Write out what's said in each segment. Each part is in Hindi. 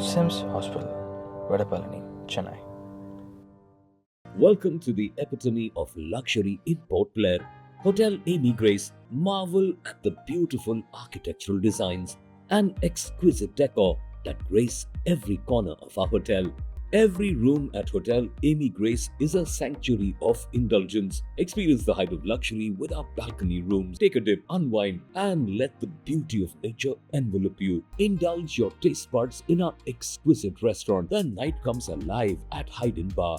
SIMS Hospital, Vadapalani, Chennai. Welcome to the epitome of luxury in Port Blair. Hotel Amy Grace marvel at the beautiful architectural designs and exquisite decor that grace every corner of our hotel. Every room at Hotel Amy Grace is a sanctuary of indulgence. Experience the height of luxury with our balcony rooms. Take a dip, unwind, and let the beauty of nature envelop you. Indulge your taste buds in our exquisite restaurant. The night comes alive at Hayden Bar.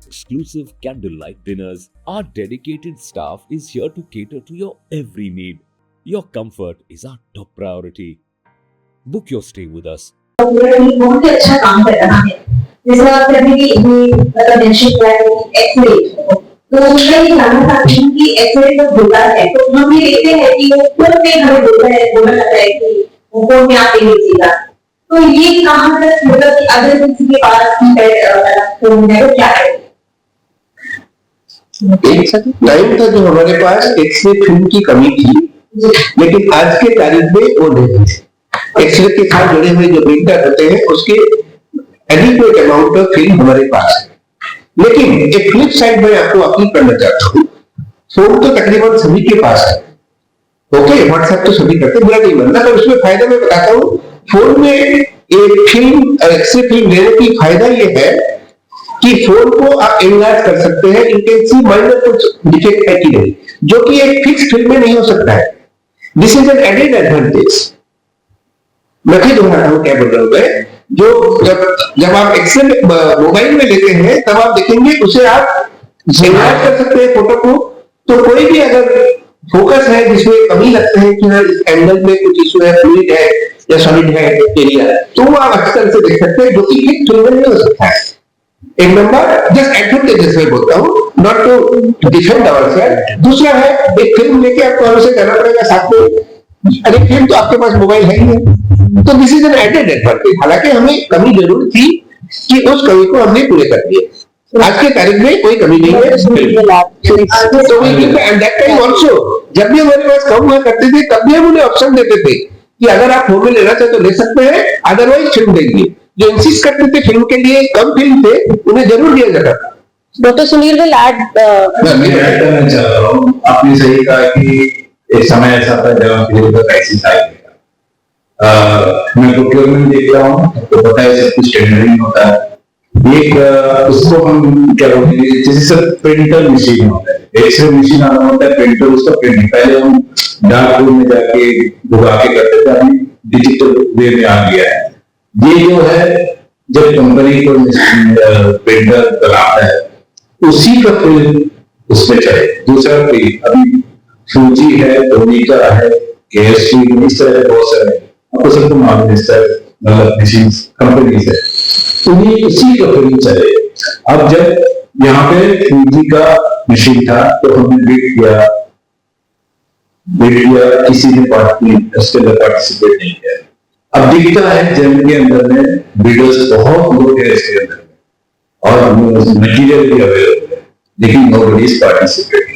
Exclusive candlelight dinners. Our dedicated staff is here to cater to your every need. Your comfort is our top priority. Book your stay with us. बहुत ही अच्छा काम कर रहा है। जैसे आपने अभी मतलब मेंशन किया है एक्स-रे, तो उसका ये जानना चाहती हूँ कि एक्स-रे जब होता है तो हम ये देखते हैं कि वो फोन में हमें बोला जाता है कि वो फोन में आप लीजिएगा, तो ये कहाँ तक मतलब कि अगर किसी के पास फोन है तो क्या है? एक टाइम था जो हमारे पास एक्स-रे फिल्म की कमी थी, लेकिन आज के तारीख में वो नहीं है। एक्स-रे के साथ जुड़े हुए जो प्रिंटर होते हैं उसके एडिक्वेट अमाउंट ऑफ फिल्म हमारे पास है। लेकिन एक फ्लिप साइड में आपको अपील करना चाहता हूँ, फोन तो तकरीबन सभी के पास है, ओके, व्हाट्सएप तो सभी करते, बुरा नहीं बनना, पर उसमें फायदा मैं बताता हूँ। फोन में एक फिल्म एक्स-रे फिल्म लेने की फायदा ये है कि फोन को आप एनलार्ज कर सकते हैं, इंटेंसिव माइनर कुछ डिफेक्ट है कि नहीं, जो कि एक फिक्स फिल्म में नहीं हो सकता है। This is an added advantage. मैं फिर दोहराता हूं क्या बोल रहा हूं मैं, जो जब आप एक्सरे मोबाइल में लेते हैं तब आप देखेंगे उसे आप एनलार्ज कर सकते हैं फोटो को, तो कोई भी अगर फोकस है जिसमें कमी लगता है कि हाँ इस एंगल में कुछ इशू है, फ्लूइड है या सॉलिड है एरिया, तो वो आप अच्छी तरह से देख सकते हैं, जो कि फिक्स फिल्म में नहीं हो सकता है। एक नंबर जस्ट एडवांटेजेस में बोलता हूँ, नॉट टू डिफेंड आवरसेल्फ। दूसरा है एक फिल्म लेके आपको हमेशा जाना पड़ेगा साथ में, अरे फिल्म तो आपके पास मोबाइल है ही है, तो this is an added advantage. हालांकि हमें कमी जरूर थी कि उस कमी को हमने पूरे कर दिया। आज के तारीख में कोई कमी नहीं है। तो एंड दैट टाइम आल्सो जब भी हमारे पास कम हुआ करते थे तब भी हम उन्हें ऑप्शन देते थे कि अगर आप फोन में लेना चाहे तो ले सकते हैं, अदरवाइज फिल्म देंगे। जो इंसिस्ट करते थे फिल्म के लिए कम फिल्म थे उन्हें जरूर दिया जाता था। Doctor Sunil will add. मैं ऐड करना चाह रहा हूँ, आपने सही कहा कि एक समय ऐसा था जब हम फिल्म का क्राइसिस आ गया। मैं प्रोक्योरमेंट देख रहा हूँ तो पता है सब कुछ टेंडरिंग होता है। एक उसको हम क्या बोलते हैं, जैसे सर प्रिंटर मशीन होता है, एक्सरे मशीन आना होता है, प्रिंटर उसका प्रिंटिंग। पहले हम डार्क रूम में जाके भुगा के करते थे, अभी डिजिटल वे में आ गया है। ये जो है जब कंपनी को प्रिंटर बनाता है उसी का फिल्म उसमें चले। दूसरा अभी फूजी है, ओनिका है, केएसटी, इस तरह के बहुत सारे आपको सबको मालूम है, इस तरह मतलब मशीन कंपनीज है, उन्हीं उसी का फिल्म चले। अब जब यहाँ पे फूजी का मशीन था तो हमने बिड किया, किसी ने पार्टिसिपेट नहीं किया। अब दिखता है जेम के अंदर में बिडर्स बहुत लोग हैं इसके अंदर में और मटीरियल भी अवेलेबल है, लेकिन नोबडी इज पार्टिसिपेटिंग।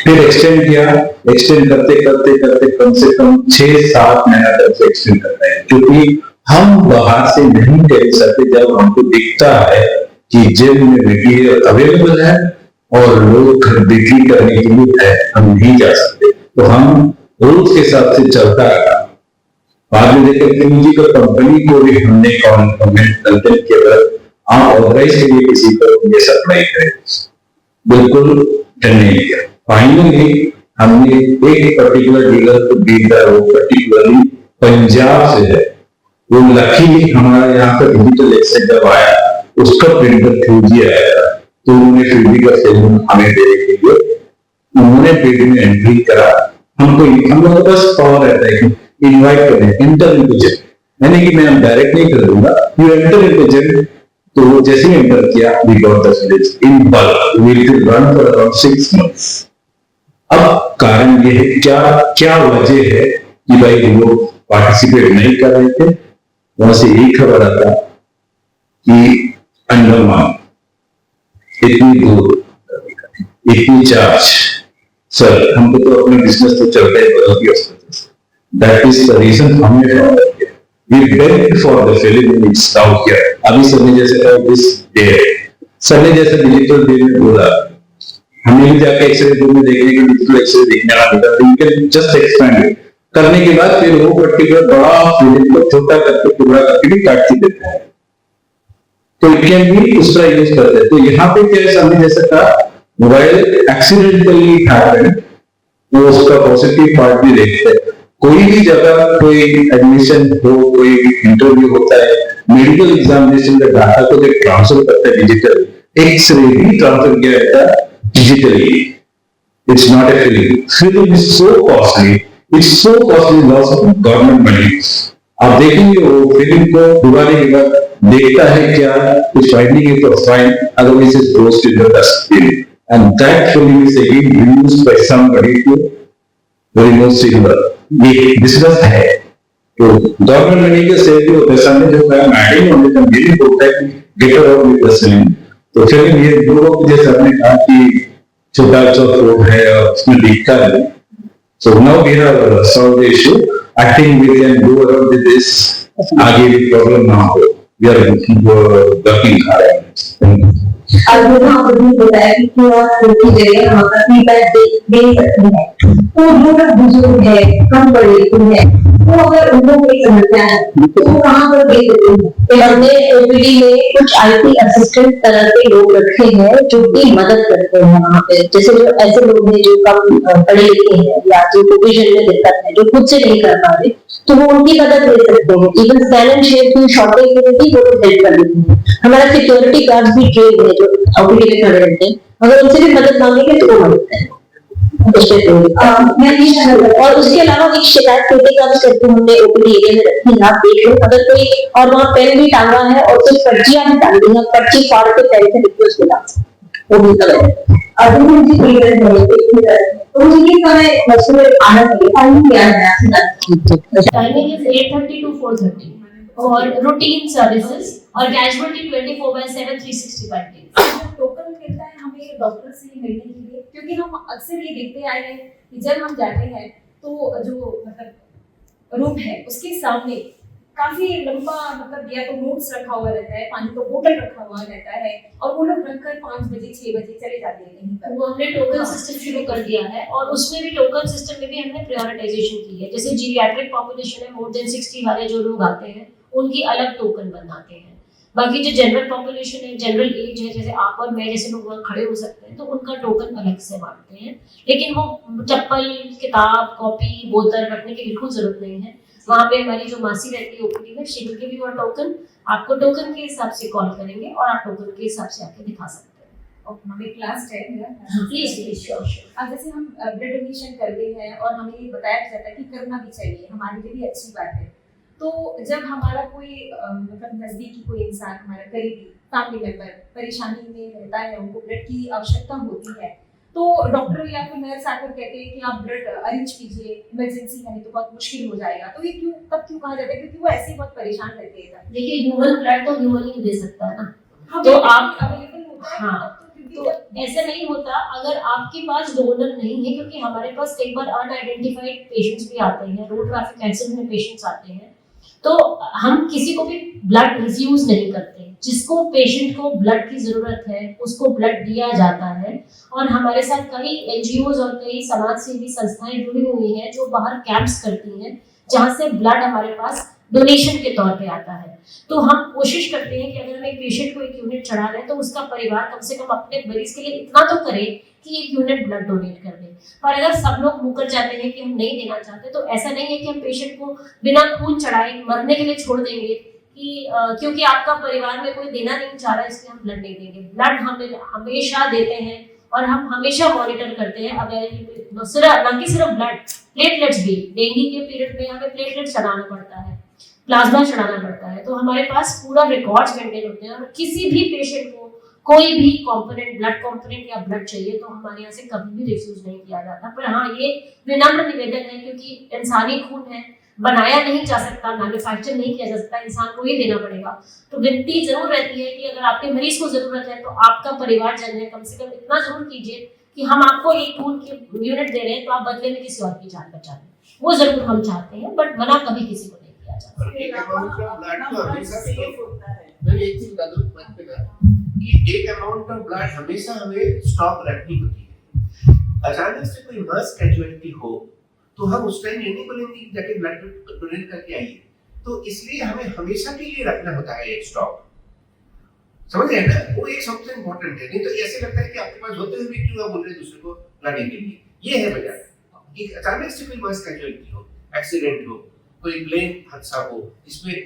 फिर एक्सटेंड किया, एक्सटेंड करते करते करते कम से कम 6-7 महीना तक से एक्सटेंड करते हैं, क्योंकि हम बाहर से नहीं कह सकते। जब हमको दिखता है कि जेम में मटीरियल अवेलेबल है और लोग बिक्री करने के लिए है, हम नहीं जा सकते, तो हम रूल्स के हिसाब से चलता रहा। बाद में देखे जी का कंपनी को भी हमने कंसल्टेंट किया, आप ऑथराइज के लिए किसी को ये सप्लाई करें, बिल्कुल नहीं किया। फाइनली हमने एक पर्टिकुलर डीलर को डील किया, वो पर्टिकुलरली पंजाब से है, वो लकी हमारे यहाँ पर डिजिटल एक्सचेंज जब आया उसका प्रिंटर फूजी आया, तो उन्होंने फूजी का सेल हमें देने के लिए उन्होंने बिड में एंट्री करा। हमको हम लोग बस पावर रहता है कि इनवाइट करें, एंटर इनटू जेम, यानी कि मैं डायरेक्ट नहीं कर दूंगा, यू एंटर इनटू जेम। तो वो जैसे ही एंटर किया we got the village in bulk, we will run for around 6 months. अब कारण ये है, क्या वजह है कि भाई लोग पार्टिसिपेट नहीं कर रहे थे। वहां से एक खबर आता कि अंडमान इतनी दूर, इतनी चार्ज, सर हमको तो अपने बिजनेस तो चलता है बदल की। दैट इज द रीजन हमने फॉलो किया। we begged for the film it's out here. अभी सनी जैसे का this day, सनी जैसे डिजिटल डे में बोला हमें भी जाके एक्सरे रूम में देखने के डिजिटल एक्सरे देखने का मिला, तो you can just expand it करने के बाद फिर वो पर्टिकुलर बड़ा फिल्म को छोटा करके टुकड़ा करके भी काट के देता है, तो इट कैन बी उस तरह यूज करते हैं। तो यहाँ पे क्या है, सनी जैसे का मोबाइल एक्सीडेंटली हैपेंड, वो उसका पॉजिटिव पार्ट भी देखते हैं। कोई भी जगह कोई एडमिशन हो, कोई इंटरव्यू होता है, मेडिकल एग्जामिनेशन का डाटा को जब ट्रांसफर करता है डिजिटल, एक्सरे भी ट्रांसफर किया जाता है digitally. It's not a film. Film is so costly. It's so costly, loss of government money. आप देखेंगे वो फिल्म को दोबारा के बाद देखता है क्या, कुछ फाइंडिंग है तो fine, otherwise it goes to the dustbin. And that film is again used by somebody to remove silver. ये बिजनेस है, तो गवर्नमेंट मनी के सेव भी होते हैं। सामने जो है मैडिंग होने का ये भी होता है कि get out with the film. तो फिर ये लोगों को जैसे आपने कहा कि छोटा सा रोड है और उसमें दिखता है, so now we have solve the issue, I think we can go around with this, आगे भी प्रॉब्लम ना हो, वी आर वर्किंग हार्ड। अब जो ना आपने बताया कि क्यों की जगह हम अपना फीडबैक दे सकते हैं, तो जो लोग बुजुर्ग है, कम पढ़े लिखे हैं, तो अगर उनको कोई समस्या है तो वो कहाँ पर दे सकते हैं? हमने ओपीडी में कुछ आईटी असिस्टेंट तरह के लोग रखे हैं जो कि मदद करते हैं वहाँ पे, जैसे जो ऐसे लोग हैं जो कम पढ़े लिखे हैं या जो विजन में दिक्कत है, जो खुद से नहीं कर पा रहे, तो वो उनकी मदद ले सकते हैं। इवन स्कैन एंड शेयर की शॉर्टेज में भी वो लोग हेल्प कर देते हैं। हमारा सिक्योरिटी गार्ड भी ट्रेन है जो ओपीडी में खड़े रहते हैं, अगर उनसे भी मदद मांगेंगे तो वो मदद करेंगे। और उसके अलावा एक शिकायत पेटी का भी करते हमने ओपीडी एरिया में रखी है, आप देख लो, अगर कोई और वहाँ पेन भी टांगा है और कुछ पर्चियां भी टांगी है, पर्ची फाड़ के पेन से लिख के उसको डाल सकते, वो भी करें। अभी मुझे तो मुझे ये समय मशहूर आना चाहिए, टाइमिंग क्या है? टाइमिंग इज 8:30 to 4:30 और रूटीन सर्विसेज और कैजुअलिटी 24/7 365 डेज। टोकन मिलता है हमें डॉक्टर से मिलने के लिए, क्योंकि हम अक्सर ये देखते आए हैं कि जब हम जाते हैं तो जो मतलब रूम है उसके सामने काफी लंबा मतलब या तो नोट्स रखा हुआ रहता है, पानी का बोतल रखा हुआ रहता है, और वो लोग रखकर 5 बजे 6 बजे चले जाते हैं कहीं पर। वो हमने टोकन सिस्टम शुरू कर दिया है और उसमें भी टोकन सिस्टम में भी हमने प्रायोरिटाइजेशन की है। जैसे जीरियाट्रिक पॉपुलेशन है, मोर देन 60 वाले जो लोग आते हैं उनकी अलग टोकन बनाते हैं। बाकी जो जनरल पॉपुलेशन है, जनरल एज है, जैसे आप और मैं जैसे लोग वहाँ खड़े हो सकते हैं, तो उनका टोकन अलग से बांटते हैं। लेकिन वो चप्पल, किताब, कॉपी, बोतल रखने की बिल्कुल जरूरत नहीं है। वहाँ पे हमारी जो मासी रहती है ओपीडी में, she will give you a token, आपको टोकन के हिसाब से कॉल करेंगे और आप टोकन के हिसाब से आके दिखा सकते हैं। और हमें क्लास है मेरा, प्लीज प्लीज श्योर श्योर। अब जैसे हम ब्लड डोनेशन करते हैं और हमें ये बताया जाता है कि करना भी चाहिए, हमारे लिए भी अच्छी बात है। तो जब हमारा कोई मतलब नजदीकी कोई इंसान, हमारा करीबी फैमिली मेंबर परेशानी में रहता है, उनको ब्लड की आवश्यकता होती है, तो डॉक्टर या फिर नर्स आकर कहते हैं कि आप ब्लड अरेंज कीजिए, इमरजेंसी है, नहीं तो बहुत मुश्किल हो जाएगा, तो ये क्यों कहा जाता है? क्योंकि वो ऐसे ही बहुत परेशान रहते हैं। देखिए, ह्यूमन ब्लड तो ह्यूमन ही दे सकता है ना, हाँ, तो आप अवेलेबल होता है। हाँ, तो ऐसे नहीं होता अगर आपके पास डोनर नहीं है, क्योंकि हमारे पास कई बार अनआइडेंटिफाइड पेशेंट्स भी आते हैं, रोड ट्रैफिक एक्सीडेंट में पेशेंट्स आते हैं, तो हम किसी को भी ब्लड रिफ्यूज नहीं करते। जिसको पेशेंट को ब्लड की जरूरत है उसको ब्लड दिया जाता है। और हमारे साथ कई एनजीओज और कई समाज सेवी संस्थाएं जुड़ी हुई हैं जो बाहर कैंप्स करती हैं, जहाँ से ब्लड हमारे पास डोनेशन के तौर पे आता है। तो हम कोशिश करते हैं कि अगर हम एक पेशेंट को एक यूनिट चढ़ा रहे हैं तो उसका परिवार कम से कम अपने मरीज के लिए इतना तो करे कि एक यूनिट ब्लड डोनेट कर दे। पर अगर सब लोग मुकर जाते हैं कि हम नहीं देना चाहते, तो ऐसा नहीं है कि हम पेशेंट को बिना खून चढ़ाए मरने के लिए छोड़ देंगे कि क्योंकि आपका परिवार में कोई देना नहीं चाह रहा इसलिए हम ब्लड नहीं देंगे। ब्लड हम हमेशा देते हैं और हम हमेशा मॉनिटर करते हैं अवेलेबल, न कि सिर्फ ब्लड, प्लेटलेट्स भी। डेंगू के पीरियड में हमें प्लेटलेट्स चढ़ाना पड़ता है, प्लाज्मा चढ़ाना पड़ता है, तो हमारे पास पूरा रिकॉर्ड्स मेंटेन होते हैं। और किसी भी पेशेंट को कोई भी कंपोनेंट, ब्लड कंपोनेंट या ब्लड चाहिए तो हमारे यहाँ से कभी भी रिफ्यूज नहीं किया जाता। पर हाँ, ये विनम्र निवेदन है, क्योंकि इंसानी खून है, बनाया नहीं जा सकता, मैन्युफैक्चर नहीं किया जा सकता, इंसान को ही देना पड़ेगा। तो विनती जरूर रहती है कि अगर आपके मरीज को जरूरत है तो आपका परिवार जन है, कम से कम इतना जरूर कीजिए कि हम आपको एक खून की यूनिट दे रहे हैं तो आप बदले में किसी और की जान बचा लें। वो जरूर हम चाहते हैं, बट मना कभी किसी को नहीं किया जाता है। और एक अमाउंट ऑफ ब्लड तो हमेशा सेफ होता है। मैं एक चीज बता दूं मत पे कि एक अमाउंट ऑफ ब्लड हमेशा हमें स्टॉक रखनी होती है। अचानक से कोई मास कैजुअलिटी हो तो हम उस टाइम ये नहीं बोलेंगे कि जाके ब्लड डोनेट करके आइए। तो इसलिए हमें हमेशा के लिए रखना होता है एक स्टॉक, समझ रहे हैं ना? वो एक सबसे इम्पोर्टेंट है। नहीं तो ऐसे लगता है कि आपके पास होते हुए भी क्यों आप बोल रहे हैं दूसरे को लाने के लिए। ये है वजह कि अचानक से कोई मास कैजुअलिटी हो, एक्सीडेंट हो, कोई प्लेन हादसा हो जिसमें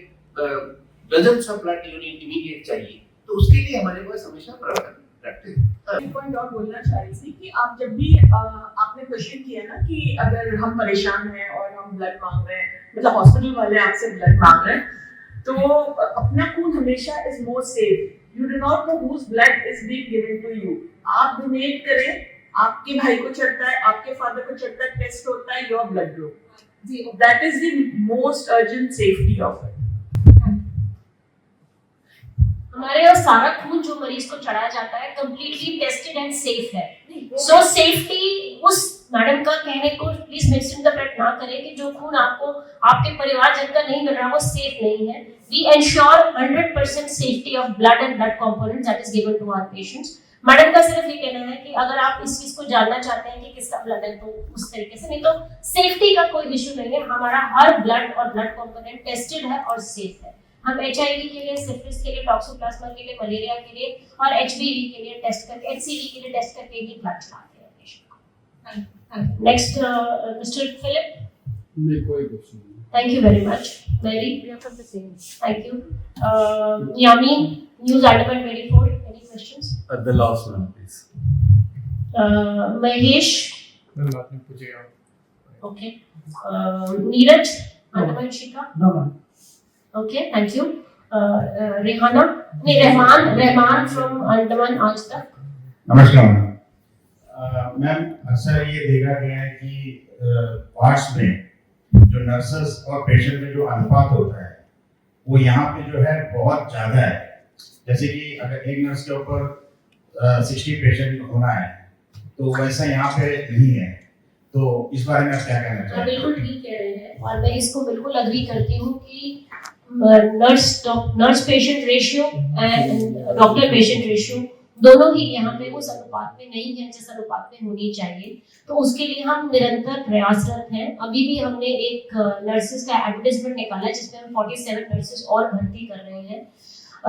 dozens of blood unit immediate चाहिए, तो उसके लिए हमारे पास हमेशा प्रावधान रखते हैं। एक पॉइंट और बोलना चाह रही थी कि आप जब भी आपने क्वेश्चन किया ना कि अगर हम परेशान हैं और हम ब्लड मांग रहे हैं, मतलब हॉस्पिटल वाले आपसे ब्लड मांग रहे हैं, तो अपना खून हमेशा is more safe. You do not know whose blood is being given to you. आप डोनेट करें, आपके भाई को चढ़ता है, आपके फादर को चढ़ता है, टेस्ट होता है, your blood group, that is the most urgent safety of it. हमारे यहाँ सारा खून जो मरीज को चढ़ाया जाता है कंप्लीटली टेस्टेड एंड सेफ है। सो सेफ्टी उस मैडम का कहने को प्लीज मिसइंटरप्रेट ना करें कि जो खून आपको आपके परिवारजन का नहीं मिल रहा वो सेफ नहीं है। We ensure 100% safety of blood and blood components that is given to our patients. Madam का सिर्फ ये कहना है कि अगर आप इस चीज को जानना चाहते हैं कि किसका ब्लड है तो उस तरीके से, नहीं तो सेफ्टी का कोई इशू नहीं है। हमारा हर ब्लड और ब्लड कंपोनेंट टेस्टेड है और सेफ है। हम HIV के लिए, सिफिलिस के लिए, टॉक्सोप्लाज्मा के लिए, मलेरिया के लिए और HPV के लिए टेस्ट करके, HCV के लिए टेस्ट करके ही ब्लड चढ़ाते हैं पेशेंट को। Next mister Philip. नहीं, कोई क्वेश्चन नहीं। Thank you very much. Mary, we are from the same. Thank you. Yamin, News Item 24. Any questions? At the last one, please. Mahesh. Ma'am आपने पूछेगा। Okay. Neeraj, Andaman Shika. No ma'am. Okay, thank you. Rehana, नहीं रहमान from Andaman आज तक. नमस्कार मैम। मैम अक्सर ये देखा गया है कि वार्ड्स में जो नर्सेस और पेशेंट में जो अनुपात होता है वो यहाँ पे जो है बहुत ज़्यादा है। जैसे कि अगर एक नर्स के ऊपर 60 पेशेंट होना है तो वैसा यहाँ पे नहीं है। तो इस बारे में आप क्या कहना आप चाहेंगे? बिल्कुल ठीक कह रहे हैं और मैं इसको बिल्कुल अग्री करती हूँ कि nurse patient ratio and doctor patient ratio दोनों ही यहाँ पे उस अनुपात में नहीं है जिस अनुपात में होनी चाहिए। तो उसके लिए हम निरंतर प्रयासरत हैं। अभी भी हमने एक नर्सेज का एडवर्टाइजमेंट निकाला जिसमें हम 47 नर्सेज और भर्ती कर रहे हैं।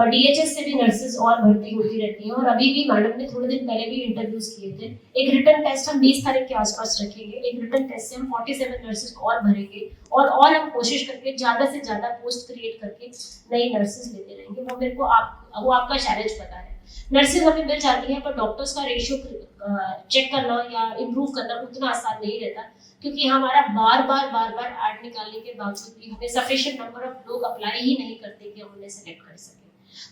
DHS से भी नर्सेज और भर्ती होती रहती हैं और अभी भी मैडम ने थोड़े दिन पहले भी इंटरव्यूज किए थे। एक रिटर्न टेस्ट हम 20 तारीख के आसपास रखेंगे। एक रिटर्न टेस्ट से हम 47 नर्सेज और भरेंगे और हम कोशिश करके ज़्यादा से ज़्यादा पोस्ट क्रिएट करके नई नर्सेज लेते रहेंगे। वो मेरे को वो आपका चैलेंज पता है। नर्सेज हमें मिल जाती है पर डॉक्टर्स का रेशियो चेक करना या इम्प्रूव करना उतना आसान नहीं रहता क्योंकि हमारा बार बार ऐड निकालने के बावजूद भी हमें सफिशिएंट नंबर ऑफ लोग अप्लाई ही नहीं करते कि हम उन्हें सेलेक्ट कर सकें।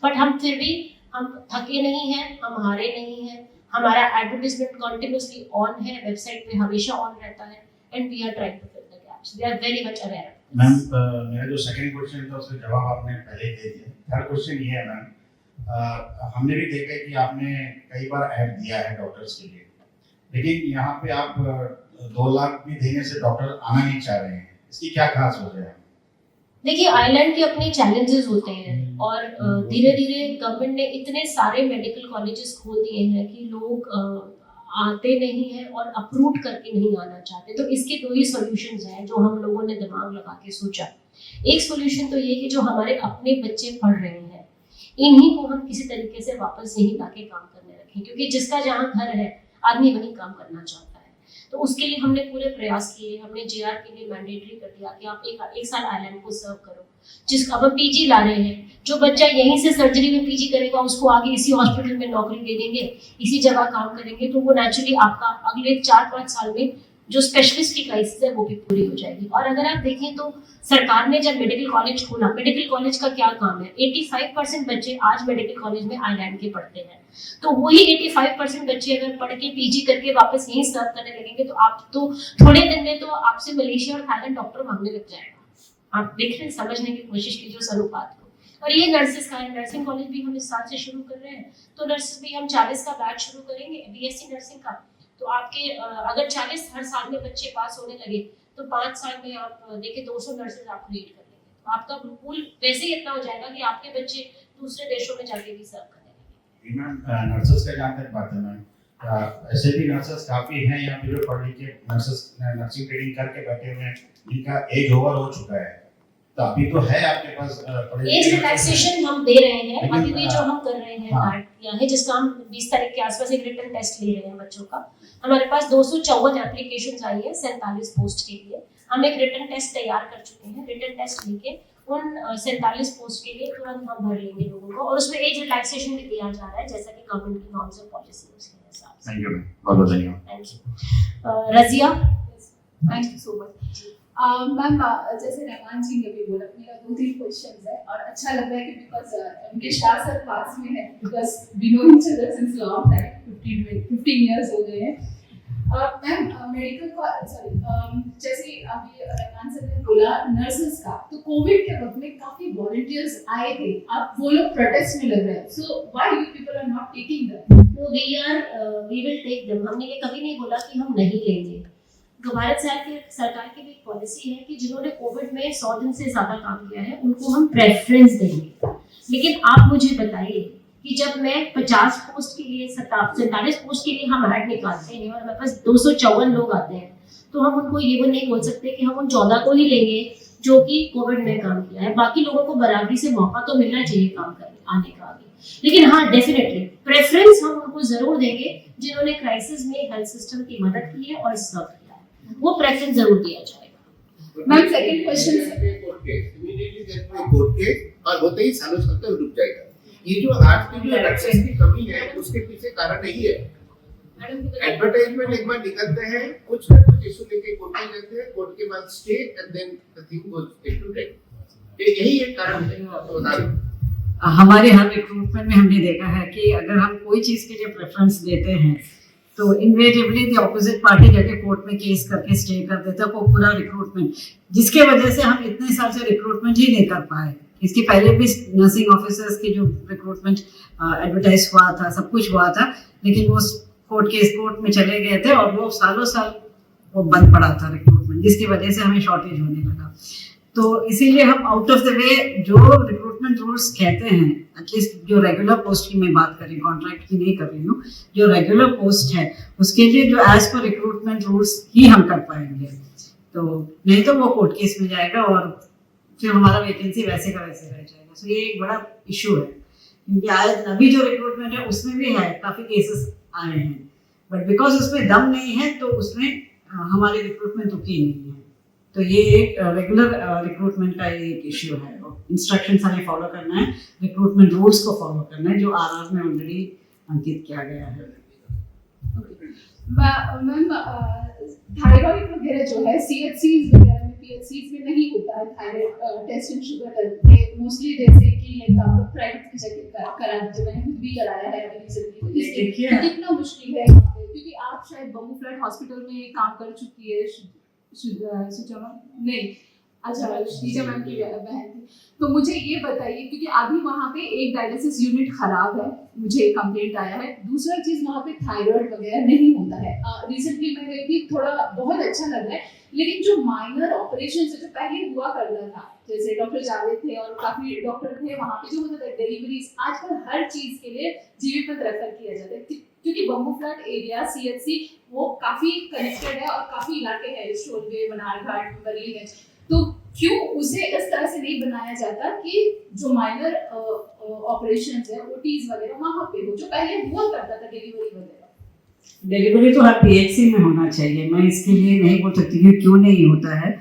बट हम फिर भी हम थके नहीं हैं, हम हारे नहीं हैं। हमारा एडवर्टाइजमेंट कंटिन्यूअसली ऑन है, वेबसाइट पे हमेशा ऑन रहता है and we are trying to fill the gaps. We are very much aware. Ma'am मेरा जो सेकंड क्वेश्चन था उसका जवाब आपने पहले ही दे दिया। थर्ड क्वेश्चन ये है मैम, हमने भी देखा है कि आपने कई बार ऐड दिया है डॉक्टर्स के लिए, लेकिन यहाँ पे आप 2 लाख भी देने से डॉक्टर आना नहीं चाह रहे हैं। इसकी क्या खास वजह है? देखिए, आइलैंड के अपने चैलेंजेस होते हैं और धीरे धीरे गवर्नमेंट ने इतने सारे मेडिकल कॉलेजेस खोल दिए हैं कि लोग आते नहीं हैं और अप्रूव करके नहीं आना चाहते। तो इसके 2 ही सॉल्यूशंस हैं जो हम लोगों ने दिमाग लगा के सोचा। एक सॉल्यूशन तो ये कि जो हमारे अपने बच्चे पढ़ रहे हैं इन्हीं को हम किसी तरीके से वापस यहीं लाके काम करने रखें, क्योंकि जिसका जहाँ घर है आदमी वहीं काम करना चाहता है। तो उसके लिए हमने पूरे प्रयास किए। हमने JR के लिए मैंडेटरी कर दिया कि आप एक साल आइलैंड को सर्व करो। जिसका अब PG ला रहे हैं, जो बच्चा यहीं से सर्जरी में PG करेगा उसको आगे इसी हॉस्पिटल में नौकरी दे देंगे, इसी जगह काम करेंगे, तो वो नेचुरली आपका अगले 4-5 साल में जो स्पेशलिस्ट की क्राइसिस है वो भी पूरी हो जाएगी। और अगर आप देखें तो सरकार ने जब मेडिकल कॉलेज खोला, मेडिकल कॉलेज का क्या काम है, 85% बच्चे आज मेडिकल कॉलेज में आइलैंड के पढ़ते हैं। तो वही 85% बच्चे अगर पढ़ के PG करके वापस यहीं सर्व करने लगेंगे तो आप तो थोड़े दिन में तो आपसे मलेशिया और थाईलैंड डॉक्टर मांगने लग जाएगा। आप देख रहे हैं, समझने की कोशिश कीजिए उस अनुपात को। और ये नर्सेज का है, नर्सिंग कॉलेज भी हम इस साल से शुरू कर रहे हैं। तो नर्सेज भी हम 40 का बैच शुरू करेंगे BSc नर्सिंग का। तो आपके अगर 40 हर साल में बच्चे पास होने लगे तो 5 साल में आप देखिए 200 नर्सेज आप क्रिएट कर लेंगे। आपका पूल वैसे ही इतना हो जाएगा कि आपके बच्चे दूसरे देशों में जाके भी सर्व करने लगेंगे। मैम नर्सेस का जहाँ तक बात है मैम, ऐसे भी नर्सेस काफी हैं यहाँ पे जो पढ़ लिख के नर्सेस नर्सिंग ट्रेनिंग करके बैठे हुए हैं, जिनका एज ओवर हो चुका है, तो अभी तो है आपके पास एज रिलैक्सेशन हम दे रहे हैं। अभी भी जो हम कर रहे हैं कार्ड किया है, जिसका हम 20 तारीख के आसपास एक रिटन टेस्ट ले रहे हैं बच्चों का। हमारे पास 254 एप्लीकेशंस आई है 47 पोस्ट के लिए। हम एक रिटन टेस्ट तैयार कर चुके हैं। रिटन टेस्ट लेके उन 47 पोस्ट के लिए तुरंत हम भर लेंगे लोगों को, और उसमें एज रिलैक्सेशन भी दिया जा रहा है जैसा कि गवर्नमेंट की नॉर्म्स और पॉलिसी है उसके हिसाब से। थैंक यू मैम, बहुत बहुत धन्यवाद। Thank you. Razia, thank you so much. Ma'am जैसे रहमान जी ने भी बोला, मेरा 2-3 क्वेश्चंस है और अच्छा लग रहा है कि बिकॉज उनके शाह सर पास में है, because we know each other since long time, 15 years हो गए हैं। मैम मेडिकल का जैसे अभी रहमान सर ने बोला नर्सेस का, तो कोविड के वक्त में काफी वॉलंटियर्स आए थे, अब वो लोग प्रोटेस्ट में लग रहे हैं, so why you people are not taking them? No, we will take them. हमने ये कभी नहीं बोला कि हम नहीं लेंगे। तो भारत सरकार की भी एक पॉलिसी है कि जिन्होंने कोविड में 100 दिन से ज्यादा काम किया है उनको हम प्रेफरेंस देंगे। लेकिन आप मुझे बताइए कि जब मैं 50 पोस्ट के लिए 47 पोस्ट के लिए हम ऐड निकालते हैं और हमारे पास 254 लोग आते हैं, तो हम उनको ये वो नहीं बोल सकते कि हम उन 14 को ही लेंगे जो कि कोविड में काम किया है। बाकी लोगों को बराबरी से मौका तो मिलना चाहिए काम करने आने का आगे। लेकिन हाँ, डेफिनेटली प्रेफरेंस हम उनको जरूर देंगे जिन्होंने क्राइसिस में हेल्थ सिस्टम की मदद की है और सर्व किया है, वो प्रेफरेंस जरूर दिया जाएगा। मैम सेकंड क्वेश्चन कोर्ट के और होते ही सालों साल तक रुक जाएगा। ये जो आज की जो एक्सेस की कमी है उसके पीछे कारण नहीं है। एडवर्टाइजमेंट एक बार निकलते हैं, कुछ ना कुछ इशू लेके कोर्ट में जाते हैं, कोर्ट के बाद stay and then the thing goes into date. यही एक कारण है। हमारे हर रिक्रूटमेंट में हमने देखा है कि अगर हम कोई चीज के लिए प्रेफरेंस देते हैं तो इनवेटिवली द ऑपोजिट पार्टी जाके कोर्ट में केस करके स्टे कर देता है वो पूरा रिक्रूटमेंट, जिसके वजह से हम इतने साल से रिक्रूटमेंट ही नहीं कर पाए। इसके पहले भी नर्सिंग ऑफिसर्स की जो रिक्रूटमेंट एडवर्टाइज हुआ था, सब कुछ हुआ था, लेकिन वो कोर्ट में चले गए थे और वो सालों साल वो बंद पड़ा था रिक्रूटमेंट, जिसकी वजह से हमें शॉर्टेज होने लगा। तो इसीलिए हम आउट ऑफ द वे जो रिक्रूटमेंट रूल्स कहते हैं, एटलीस्ट जो रेगुलर पोस्ट की मैं बात कर रही हूँ, कॉन्ट्रैक्ट की नहीं कर रही हूँ, जो रेगुलर पोस्ट है उसके लिए जो एज पर रिक्रूटमेंट रूल्स ही हम कर पाएंगे। तो नहीं तो वो कोर्ट केस में जाएगा और फिर हमारा वैकेंसी वैसे का वैसे रह जाएगा। सो ये एक बड़ा इशू है, क्योंकि आज अभी जो रिक्रूटमेंट है उसमें भी है, काफ़ी केसेस आए हैं, बट बिकॉज उसमें दम नहीं है तो उसमें हमारी रिक्रूटमेंट रुकी नहीं है। तो ये एक रेगुलर रिक्रूटमेंट का एक इश्यू है। इंस्ट्रक्शंस हमें फॉलो करना है, रिक्रूटमेंट रूल्स को फॉलो करना है जो आरआर में ऑलरेडी अंकित किया गया है। मैम थायराइड वगैरह जो है सीएचसीज वगैरह में, पीएचसीज में नहीं होता है thyroid test and sugar test mostly, जैसे कि लाइक आप लोग प्राइवेट की जगह करा, जो मैंने खुद भी कराया है रिसेंटली। कितना मुश्किल है यहाँ पे, क्योंकि आप शायद बम्बू फ्लैट हॉस्पिटल में काम कर चुकी है, सुजा नहीं, अच्छा श्रीजा मैम की बहन थी, तो मुझे ये बताइए, क्योंकि अभी वहाँ पे एक डायलिसिस यूनिट खराब है, मुझे कंप्लेंट आया है। दूसरा चीज वहाँ पे थायराइड वगैरह नहीं होता है। रिसेंटली मैं गई थी, थोड़ा बहुत अच्छा लग रहा है, लेकिन जो माइनर ऑपरेशन जो पहले हुआ करता था, जैसे डॉक्टर जावेद थे और काफी डॉक्टर थे वहाँ पे, जो होता था डिलीवरीज, आजकल हर चीज के लिए जीवीपंत रेफर किया जाता है, क्योंकि बम्बू फ्लैट एरिया सीएचसी वो काफी कनेक्टेड है और काफी इलाके हैं, शोलवे, बनारघाट, बरेली, तो क्यों उसे इस तरह से नहीं बनाया जाता कि जो माइनर ऑपरेशंस है, ओटीज वगैरह वहाँ पे हो, जो पहले हुआ करता था डिलीवरी वगैरह। डिलीवरी तो हर पीएचसी में होना चाहिए, मैं इसके लिए नहीं बोल सकती कि क्यों नहीं होता है,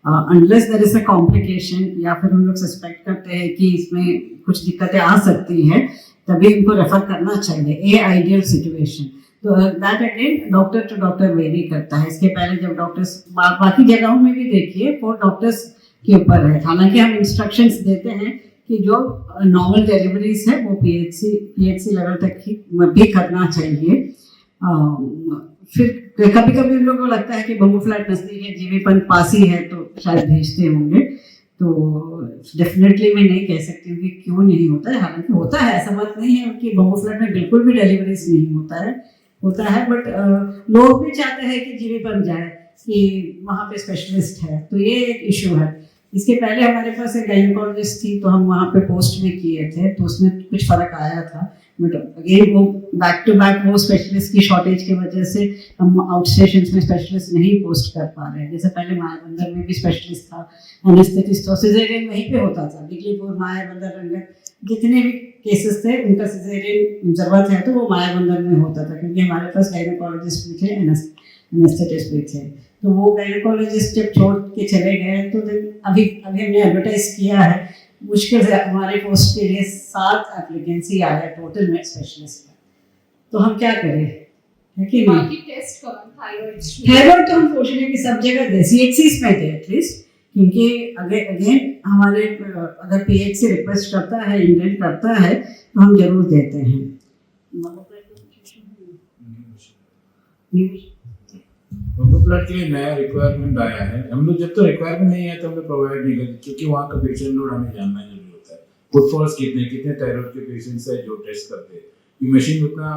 unless there is a complication या फिर हम लोग सस्पेक्ट करते हैं कि इसमें कुछ दिक्कतें आ सकती हैं, तभी उनको रेफर करना चाहिए, ए आइडियल सिचुएशन। तो that again doctor to doctor vary करता है। इसके पहले जब डॉक्टर्स बाकी जगहों में भी देखिए वो डॉक्टर्स के ऊपर है, हालांकि हम इंस्ट्रक्शंस देते हैं कि जो नॉर्मल डिलीवरीज है वो पीएचसी लेवल तक ही भी करना चाहिए। फिर कभी कभी उन लोगों को लगता है कि बम्बू फ्लैट नजदीक है, जीवीपंत पास ही है, तो शायद भेजते होंगे। तो डेफिनेटली मैं नहीं कह सकती हूँ कि क्यों नहीं होता है, हालांकि होता है, ऐसा बात नहीं है कि बम्बू फ्लैट में बिल्कुल भी डिलीवरीज नहीं होता है, बट लोग भी चाहते हैं कि जीवीपंत जाए, कि वहाँ पे स्पेशलिस्ट है, तो ये एक इशू है। इसके पहले हमारे पास एक गायनेकोलॉजिस्ट थी, तो हम वहाँ पे पोस्ट भी किए थे, तो उसमें कुछ फ़र्क आया था। बट अगेन वो बैक टू बैक वो स्पेशलिस्ट की शॉर्टेज की वजह से हम आउट स्टेशंस में स्पेशलिस्ट नहीं पोस्ट कर पा रहे हैं। जैसे पहले मायाबंदर में भी स्पेशलिस्ट था, एनेस्थेटिस्ट, तो सिजेरियन वहीं पे होता था। दिगलीपुर, मायाबंदर, रंगत, जितने भी केसेस थे उनका सिजेरियन जरूरत है तो वो मायाबंदर में होता था, क्योंकि हमारे पास गायनेकोलॉजिस्ट भी थे, एनेस्थेटिस्ट भी थे। तो वो गायनेकोलॉजिस्ट जब छोड़ के चले गए तो अभी हमने एडवर्टाइज किया है, मुश्किल से हमारे पोस्ट के लिए 7 एप्लीकेंसी आया टोटल में स्पेशलिस्ट का। तो हम क्या करें, है कि नहीं? बाकी टेस्ट करो, थायराइड तो हम पूछ रहे हैं कि सब जगह देसी एक्सिस में थे एटलीस्ट, क्योंकि अगेन हमारे अगर पीएचसी रिक्वेस्ट करता है, इंडेंट करता है तो हम जरूर देते हैं। ब्लड के लिए नया रिक्वायरमेंट आया है। हम लोग जब तो रिक्वायरमेंट नहीं है तो हम लोग प्रोवाइड नहीं करते, क्योंकि वहाँ का पेशेंट लोड हमें जानना जरूरी होता है। फुटफॉल्स कितने थायराइड के पेशेंट्स है जो टेस्ट करते हैं। ये मशीन उतना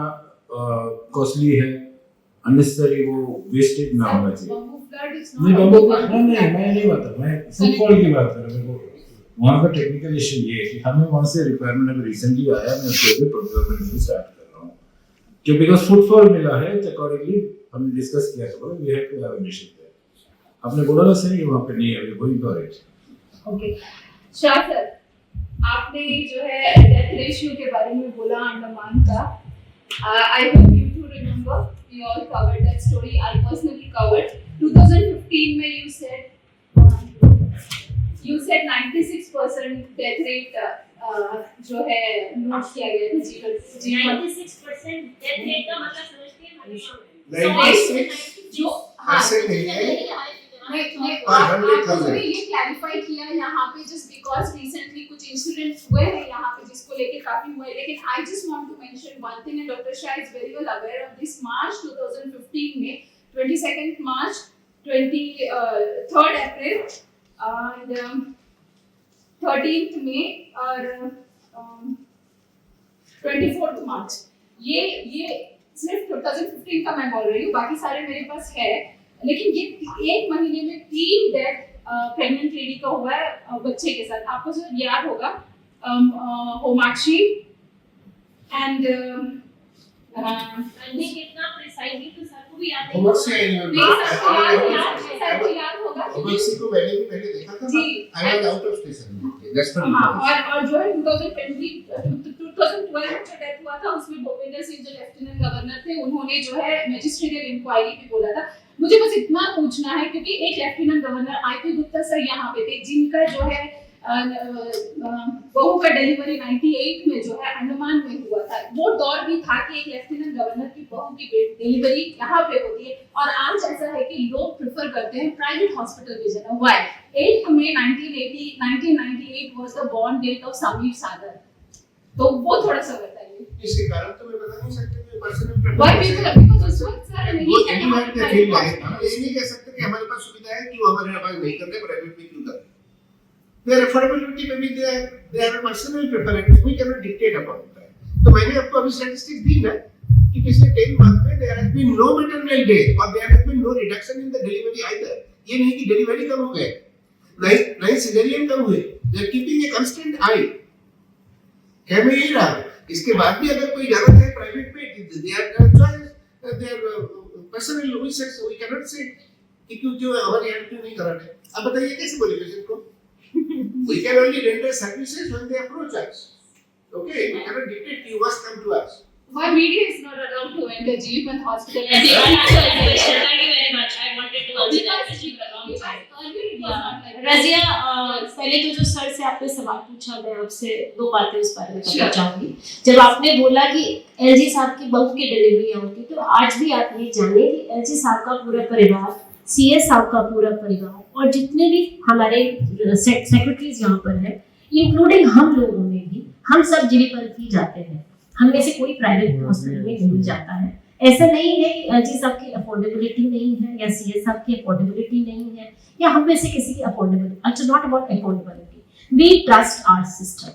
कॉस्टली है, अननेसेसरी वो वेस्टेज ना होना चाहिए। नहीं बम्बू ब्लड नहीं, मैं नहीं बता, मैं फुटफॉल की बात कर रहा हूँ। वहाँ का टेक्निकल इशू ये है कि हमें वहाँ से रिक्वायरमेंट अभी रिसेंटली आया, मैं उसके ऊपर प्रोग्राम स्टार्ट कर रहा हूँ, क्योंकि बिकॉज फुटफॉल मिला है तो अकॉर्डिंगली हमने डिस्कस किया था we have to have a mission there. आपने बोला ना सर, ये वहाँ पे नहीं है, we going for it. Okay Shah sir, आपने जो है डेथ रेशियो के बारे में बोला अंडमान का। I hope you too remember we all covered that story, I personally covered 2015 में यू सेड 96% डेथ रेट जो है नोट किया गया था जीवन 96% डेथ रेट का मतलब समझते हैं जो ऐसे नहीं है। आपने ये क्लैरिफाई किया यहाँ पे जस्ट बिकॉज रिसेंटली कुछ इंसिडेंट्स हुए हैं यहाँ पे जिसको लेके काफी हुए, लेकिन I just want to mention one thing and doctor Shah is very well aware of this. March 2015 में 22nd March, 23rd April and 13th मई और 24th मार्च, ये सिर्फ 2015 का मैं बोल रही हूँ, बाकी सारे मेरे पास है। लेकिन ये एक महीने में 3 डेथ प्रेग्नेंट लेडी का हुआ है बच्चे के साथ। आपको जो याद होगा होमाक्षी एंड कितना प्रिसाइजली तो सबको भी याद है। सबको याद होगा होमाक्षी को मैंने भी पहले देखा था, I was out of station, that's और जो है 2012 में जो डेथ हुआ था उसमें भूपेंद्र सिंह जो लेफ्टिनेंट गवर्नर थे, उन्होंने जो है मैजिस्ट्रेटिव इंक्वायरी भी बोला था। मुझे बस इतना पूछना है, क्योंकि एक lieutenant governor IP Gupta sir यहाँ पे थे, जिनका जो है बहू का डिलीवरी 98 में जो है अंडमान में हुआ था। वो दौर भी था कि एक लेफ्टिनेंट गवर्नर की बहू की डिलीवरी यहाँ पे होती है, और आज ऐसा है कि लोग प्रेफर करते हैं प्राइवेट हॉस्पिटल में जाना। Why 8 May 1998 was the born date of Sameer Sagar. तो वो थोड़ा सा बताइए। इसके कारण तो मैं बता नहीं सकता कि पर्सनल व्हाई पीपल उस वक्त सर नहीं कहते हैं, हम ये नहीं कह सकते कि हमारे पास सुविधा है क्यों हमारे पास नहीं करते, प्राइवेट में क्यों करते। Their affordability maybe they have a personal preference, we cannot dictate about that. तो मैंने आपको अभी स्टैटिस्टिक्स दी ना कि पिछले 10 मंथ में there has been no maternal death और there has been no reduction in the delivery either। ये नहीं कि डिलीवरी कम हो गए, नहीं सिजेरियन कम हुए, they are keeping a constant eye। क्या मैं यही रहा, इसके बाद भी अगर कोई जरूरत है प्राइवेट में, they are choice, they are personal, we cannot say कि क्यों जो हमारे यहाँ क्यों नहीं करा रहे। अब बताइए कैसे बोले पेशेंट को? We can only render services when they approach us. Okay, we cannot dictate you must come to us. Why media is not allowed to enter Jeevan Hospital? Thank you very much. I wanted to answer that question for a long time. Razia, पहले तो जो सर से आपने सवाल पूछा, मैं आपसे 2 बातें उस बारे में कहना चाहूँगी। जब आपने बोला कि एलजी साहब की बहू की डिलीवरी होती, तो आज भी आप ये जाने कि एलजी साहब का पूरा परिवार, सीएस साहब का पूरा परिवार और जितने भी हमारे सेक्रेटरीज यहाँ पर है, इंक्लूडिंग हम लोगों में भी, हम सब जीवीपंथ ही जाते हैं। हम में से कोई प्राइवेट हॉस्पिटल में नहीं जाता है। ऐसा नहीं है कि एलजी साहब की अफोर्डेबिलिटी नहीं है या सीएस साहब की अफोर्डेबिलिटी नहीं है या हम में से किसी की affordability. It's not about affordability. We trust our system,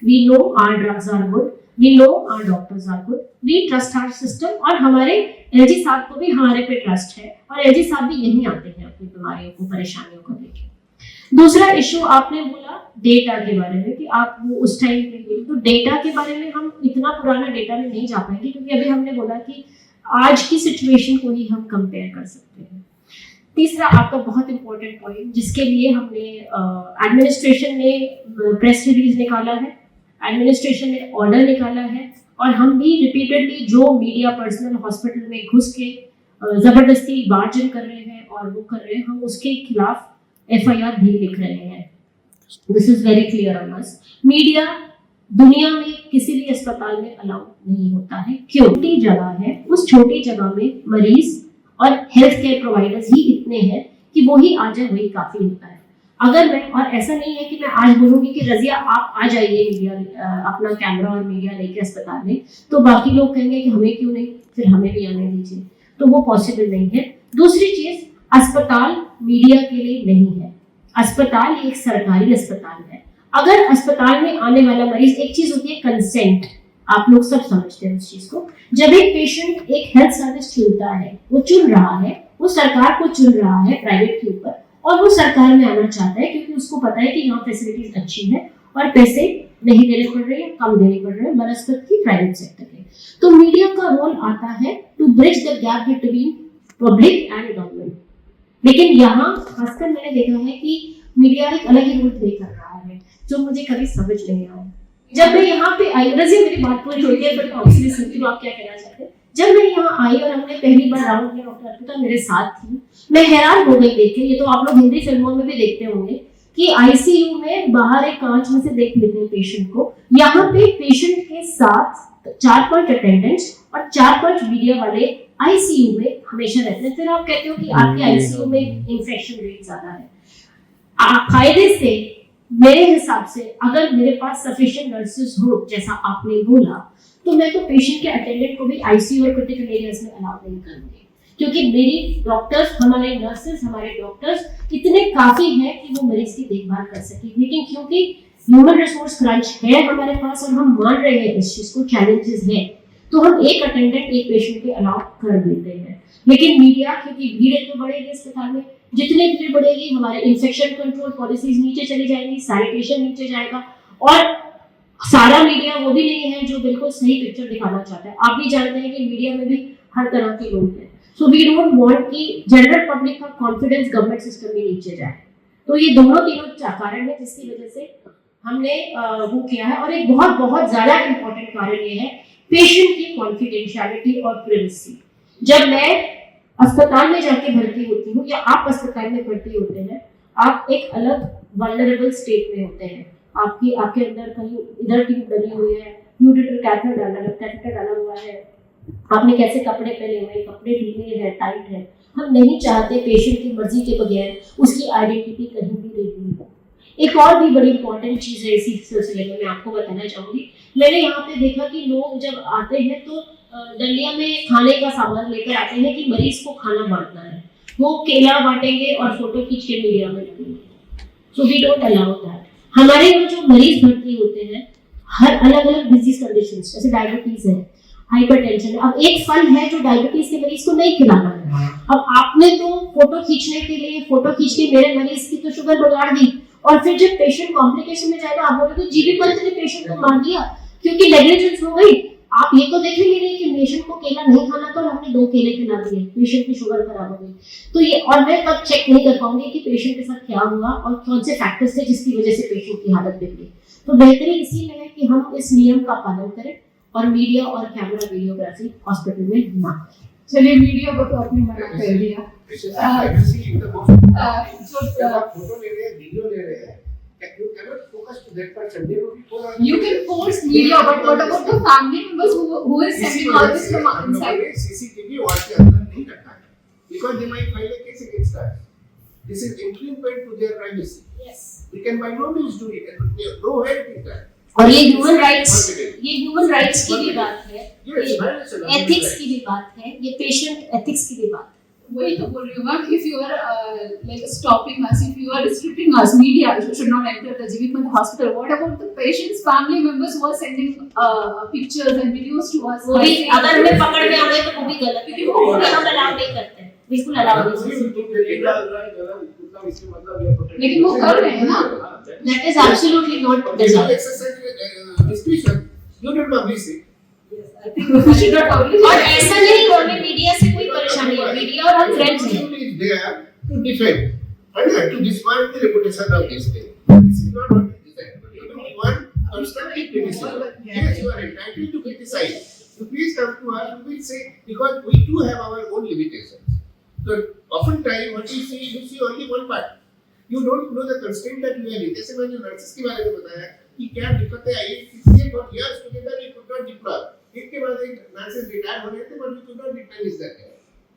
we know our drugs are good, we know our doctors are good, we trust our system. और हमारे एलजी साहब को भी हमारे पे ट्रस्ट है और एलजी साहब भी यहीं आते हैं अपनी बीमारियों को, परेशानियों को लेकर। दूसरा इशू आपने बोला डेटा के बारे में कि आप वो उस टाइम पे गए, तो डेटा के बारे में हम इतना पुराना डेटा में नहीं जा पाएंगे, क्योंकि अभी हमने बोला कि आज की सिचुएशन को ही हम कंपेयर कर सकते हैं। तीसरा आपका बहुत इंपॉर्टेंट पॉइंट, जिसके लिए हमने एडमिनिस्ट्रेशन ने प्रेस रिलीज निकाला है, एडमिनिस्ट्रेशन ने ऑर्डर निकाला है, और हम भी रिपीटेडली जो मीडिया पर्सनल हॉस्पिटल में घुस के जबरदस्ती बार्जन कर रहे हैं और वो कर रहे हैं, हम उसके खिलाफ FIR भी लिख रहे हैं। This is very clear on us. Media दुनिया में किसी भी अस्पताल में अलाउड नहीं होता है। क्यों? छोटी जगह है, उस छोटी जगह में मरीज और हेल्थ केयर प्रोवाइडर्स ही इतने हैं कि वो ही आ जाए वही काफी होता है। अगर मैं, और ऐसा नहीं है कि मैं आज बोलूंगी कि रजिया आप आ जाइए मीडिया अपना कैमरा और मीडिया लेके अस्पताल में, तो बाकी लोग कहेंगे कि हमें क्यों नहीं, फिर हमें भी आने दीजिए, तो वो पॉसिबल नहीं है। दूसरी चीज, अस्पताल मीडिया के लिए नहीं है, अस्पताल एक सरकारी अस्पताल है। अगर अस्पताल में आने वाला मरीज, एक चीज होती है कंसेंट, आप लोग सब समझते हैं उस चीज को। जब एक पेशेंट एक हेल्थ सर्विस चुनता है, वो चुन रहा है, वो सरकार को चुन रहा है प्राइवेट के ऊपर, और वो सरकार में आना चाहता है क्योंकि उसको पता है कि यहाँ फैसिलिटीज अच्छी है और पैसे नहीं देने पड़ रहे हैं, कम देने पड़ रहे हैं बनस्पत की प्राइवेट सेक्टर के। तो मीडिया का रोल आता है to bridge the gap between public and government. लेकिन यहाँ खासकर मैंने देखा है कि मीडिया एक अलग ही रोल प्ले कर रहा है, जो मुझे कभी समझ नहीं आया। जब मैं यहाँ पे आई, रज़िया मेरी बात पूरी होती है, फिर ऑब्वियसली सुनती हूँ आप क्या कहना चाहते हैं। जब मैं यहाँ आई और हमने पहली बार राउंड किया, डॉक्टर अर्पिता मेरे साथ थी, मैं हैरान हो गई देख के। ये तो आप लोग हिंदी फिल्मों में भी देखते होंगे कि ICU में बाहर एक कांच में से देख लेते हैं पेशेंट को, यहाँ पे पेशेंट के साथ 4-5 अटेंडेंट्स और 4-5 मीडिया वाले ICU में हमेशा रहते हैं। फिर आप कहते हो कि आपके ICU में इन्फेक्शन रेट ज्यादा है। कायदे से मेरे हिसाब से अगर मेरे पास सफिशिएंट नर्सेस हो, जैसा आपने बोला, तो मैं तो पेशेंट के अटेंडेंट को भी ICU और क्रिटिकल एरियाज में अलाउ नहीं करूंगी, क्योंकि मेरी डॉक्टर्स, हमारे नर्सेस, हमारे डॉक्टर्स इतने काफी हैं कि वो मरीज की देखभाल कर सके। लेकिन क्योंकि ह्यूमन रिसोर्स क्रंच है हमारे पास और हम मान रहे हैं इस चीज को, चैलेंजेस है, तो हम एक अटेंडेंट एक पेशेंट पे अलाउ कर देते हैं। लेकिन मीडिया, क्योंकि भीड़ तो बढ़ेगी अस्पताल में, जितनी भीड़ बढ़ेगी हमारे इंफेक्शन कंट्रोल पॉलिसीज नीचे चली जाएंगी, सैनिटेशन नीचे जाएगा, और सारा मीडिया वो भी नहीं है जो बिल्कुल सही पिक्चर दिखाना चाहता है। आप भी जानते हैं कि मीडिया में भी हर तरह के लोग हैं। सो वी डोंट वांट कि जनरल पब्लिक का कॉन्फिडेंस गवर्नमेंट सिस्टम में नीचे जाए। तो ये दोनों तीनों कारण है जिसकी वजह से हमने वो किया है। और एक बहुत बहुत ज्यादा इंपॉर्टेंट कारण ये है पेशेंट की कॉन्फिडेंशियलिटी और प्राइवेसी। जब मैं अस्पताल में जाके भर्ती होती हूँ या आप अस्पताल में भर्ती होते हैं, आप एक अलग वल्नरेबल स्टेट में होते हैं। आपके अंदर कहीं इधर ट्यूब डली हुई है, यूरेटर कैथेटर डाला हुआ है, आपने कैसे कपड़े पहने हुए, कपड़े ढीले हैं, टाइट है। हम नहीं चाहते पेशेंट की मर्जी के बगैर उसकी आइडेंटिटी कहीं भी रेडी हो। एक और भी बड़ी इंपॉर्टेंट चीज है इसी सिलसिले में मैं आपको बताना चाहूंगी। मैंने यहाँ पे देखा कि लोग जब आते हैं तो डलिया में खाने का सामान लेकर आते हैं कि मरीज को खाना बांटना है। वो केला बांटेंगे और फोटो खींच के मीडिया में डालेंगे। So we don't allow that. हमारे यहाँ जो मरीज भर्ती होते हैं हर अलग अलग डिजीज कंडीशन, जैसे डायबिटीज है, हाइपरटेंशन है। अब एक फल है जो डायबिटीज के मरीज को नहीं खिलाना है। अब आपने तो फोटो खींचने के लिए फोटो खींच के मेरे मरीज की तो शुगर बढ़ा दी, और फिर जब पेशेंट कॉम्प्लिकेशन में जाएगा आप बोलोगे जीबी पंत ने पेशेंट को मार दिया क्योंकि नेग्लिजेंस हो गई। आप ये तो देखेंगे नहीं कि पेशेंट को केला नहीं खाना था और हमने 2 केले खिला दिए, पेशेंट की शुगर खराब हो गई। तो ये, और मैं तब चेक नहीं कर पाऊंगी कि पेशेंट के साथ क्या हुआ और कौन से फैक्टर्स थे जिसकी वजह से पेशेंट की हालत बिगड़ी। तो बेहतरी इसी में है कि हम इस नियम का पालन करें और मीडिया और कैमरा वीडियोग्राफी हॉस्पिटल में ना करें। चलिए, मीडिया को तो अपनी मना कर दिया। फोटो ले रहे हैं, वीडियो ले रहे हैं, you cannot focus to that person. You can force media, but what about the family members who is sending all this from inside? CCTV watch के अंदर नहीं रखना है, because they might file a case against us. This is infringement to their privacy. Yes. We can by no means do it. No way to do that. और ये ह्यूमन राइट्स की भी बात है, एथिक्स की भी बात है, ये पेशेंट एथिक्स की भी बात है। वही तो बोल रही हूँ ma'am, if you are like stopping us, if you are restricting us, media should not enter the GV Pant hospital. What about the patients' family members who are sending pictures and videos to us? वो भी अगर हमें पकड़ में आ गए तो वो भी गलत है, क्योंकि वो हम अलाउ नहीं करते हैं। बिल्कुल अलाउ नहीं। लेकिन वो कर रहे हैं ना। That is absolutely not desired. We should not publish. और ऐसा नहीं हमें मीडिया से कोई परेशानी है, मीडिया और हम फ्रेंड्स हैं। To destroy the reputation of this thing. This is not only design, but even one constructive criticism. Yes, you are entitled to criticize. So please come to us, we will say, because we do have our own limitations. So oftentimes what you see only one part. You don't know the constraint that you are in. जैसे मैंने नर्सेस के बारे में बताया कि क्या दिक्कतें आई, इसलिए for years together we could not deploy. एक के बाद एक नर्सेस रिटायर हो रहे थे, but we could not replace that.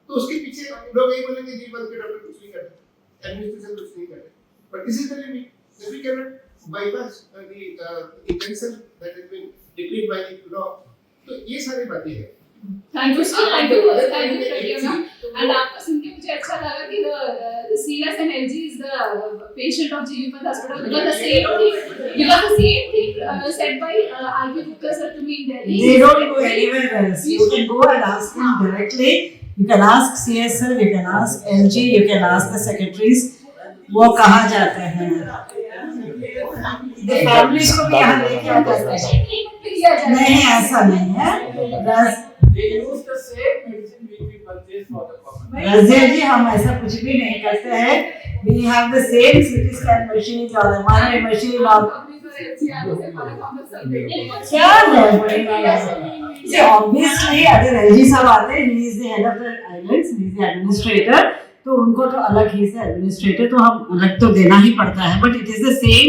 तो उसके पीछे लोग यही बोलेंगे जी बंद के डॉक्टर कुछ नहीं करते, एडमिनिस्ट्रेशन कुछ नहीं करते. But this is the limit. That we cannot bypass the intention that has been decreed by the law. तो ये सारी बातें हैं. Thank you, Pradyumna. And आपका सुन के मुझे अच्छा लगा कि the CS and LG is the patient of GV Pant Hospital because the same thing said by R.K. Gupta sir to me in Delhi. They don't go anywhere else. You can go and ask them directly. You can ask CSL, you can ask LG, you can ask the secretaries. वो कहाँ जाते हैं? फैमिलीज को भी यहाँ लेके आते हैं। नहीं ऐसा नहीं है। रज़िया जी हम ऐसा कुछ भी नहीं करते हैं। We have the same CT scan machine और MRI machine और क्या है? See obviously अगर LG साहब आते हैं, he is the head of the islands, he is the administrator, तो उनको तो अलग ही से एडमिनिस्ट्रेटर तो हम अलग तो देना ही पड़ता है. But it is the same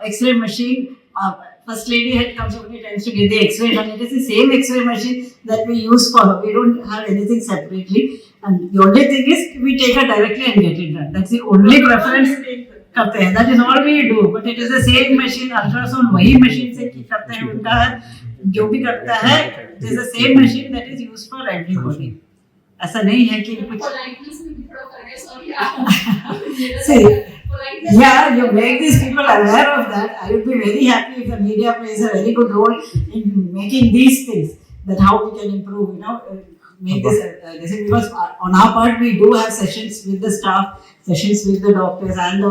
X-ray machine. First lady had comes only tends to get the X-ray, and it is the same X-ray machine that we use for her. We don't have anything separately, and the only thing is we take her directly and get it done. That's the only preference करते हैं. That is all we do. But it is the same machine. Ultrasound वही machine से करते हैं. उनका जो भी करता है, it is the same machine that is used for everybody. ऐसा नहीं है कि कुछ. See. Yeah, you make these people aware of that. I would be very happy if the media plays a very good role in making these things. That how we can improve, make this. Because on our part we do have sessions with the staff, sessions with the doctors and the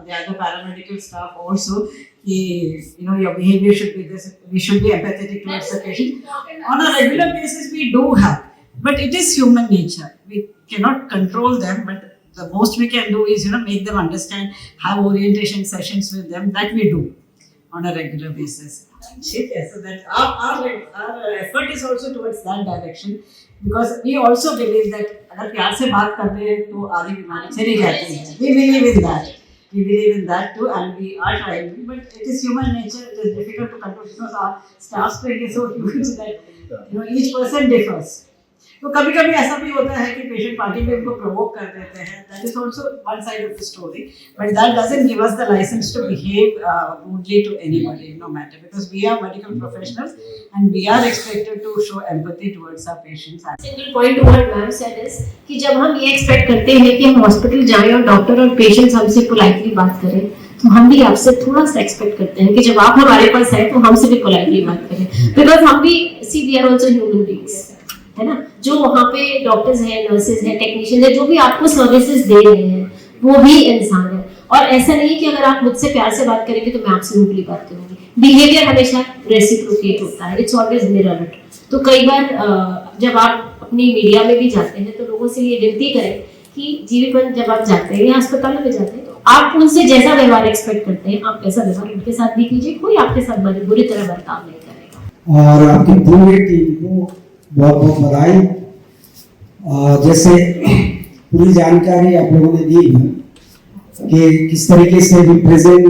the other paramedical staff also. Your behavior should be this. We should be empathetic towards the patient. On a regular basis, we do have, but it is human nature. We cannot control them, but the most we can do is make them understand, have orientation sessions with them. That we do on a regular basis. Okay, so that our effort is also towards that direction, because we also believe that अगर प्यार से बात करते हैं तो आधी बीमारी चली जाती है. We believe in that. We believe in that too, and we are trying. But it is human nature. It is difficult to control because our staff strength is so huge that each person differs. तो कभी कभी ऐसा भी होता है कि पेशेंट पार्टी में उनको प्रोवोक कर देते हैं. That is also one side of the story, but that doesn't give us the license to behave rudely to anybody, no matter, because we are medical professionals and we are expected to show empathy towards our patients. Single point what ma'am said is कि जब हम ये एक्सपेक्ट करते हैं कि हम हॉस्पिटल जाएं और डॉक्टर और पेशेंट्स हमसे पोलाइटली बात करें, तो हम भी आपसे थोड़ा सा एक्सपेक्ट करते हैं कि जब आप हमारे पास हैं तो हमसे भी पोलाइटली बात करें. बिकॉज़ हम भी see we are also human beings, है ना. जो वहाँ पे डॉक्टर्स हैं, नर्सेज हैं, टेक्नीशियन हैं, जो भी आपको सर्विसेज दे रहे हैं वो भी इंसान है. और ऐसा नहीं कि अगर आप मुझसे प्यार से बात करेंगे तो मैं आपसे रूडली बात करूंगी. बिहेवियर हमेशा रेसिप्रोकेट होता है. It's always mirror. तो कई बार जब आप अपनी मीडिया में भी जाते हैं तो लोगों से ये विनती करें कि जीवी पंत जब आप जाते हैं या अस्पताल में जाते हैं तो आप उनसे जैसा व्यवहार एक्सपेक्ट करते हैं आप वैसा व्यवहार उनके साथ भी कीजिए. कोई आपके साथ बुरी तरह बर्ताव नहीं करेगा. और आपकी पूरी टीम को बहुत बहुत बधाई. जैसे पूरी जानकारी आप लोगों ने दी है कि किस तरीके से भी प्रेजेंट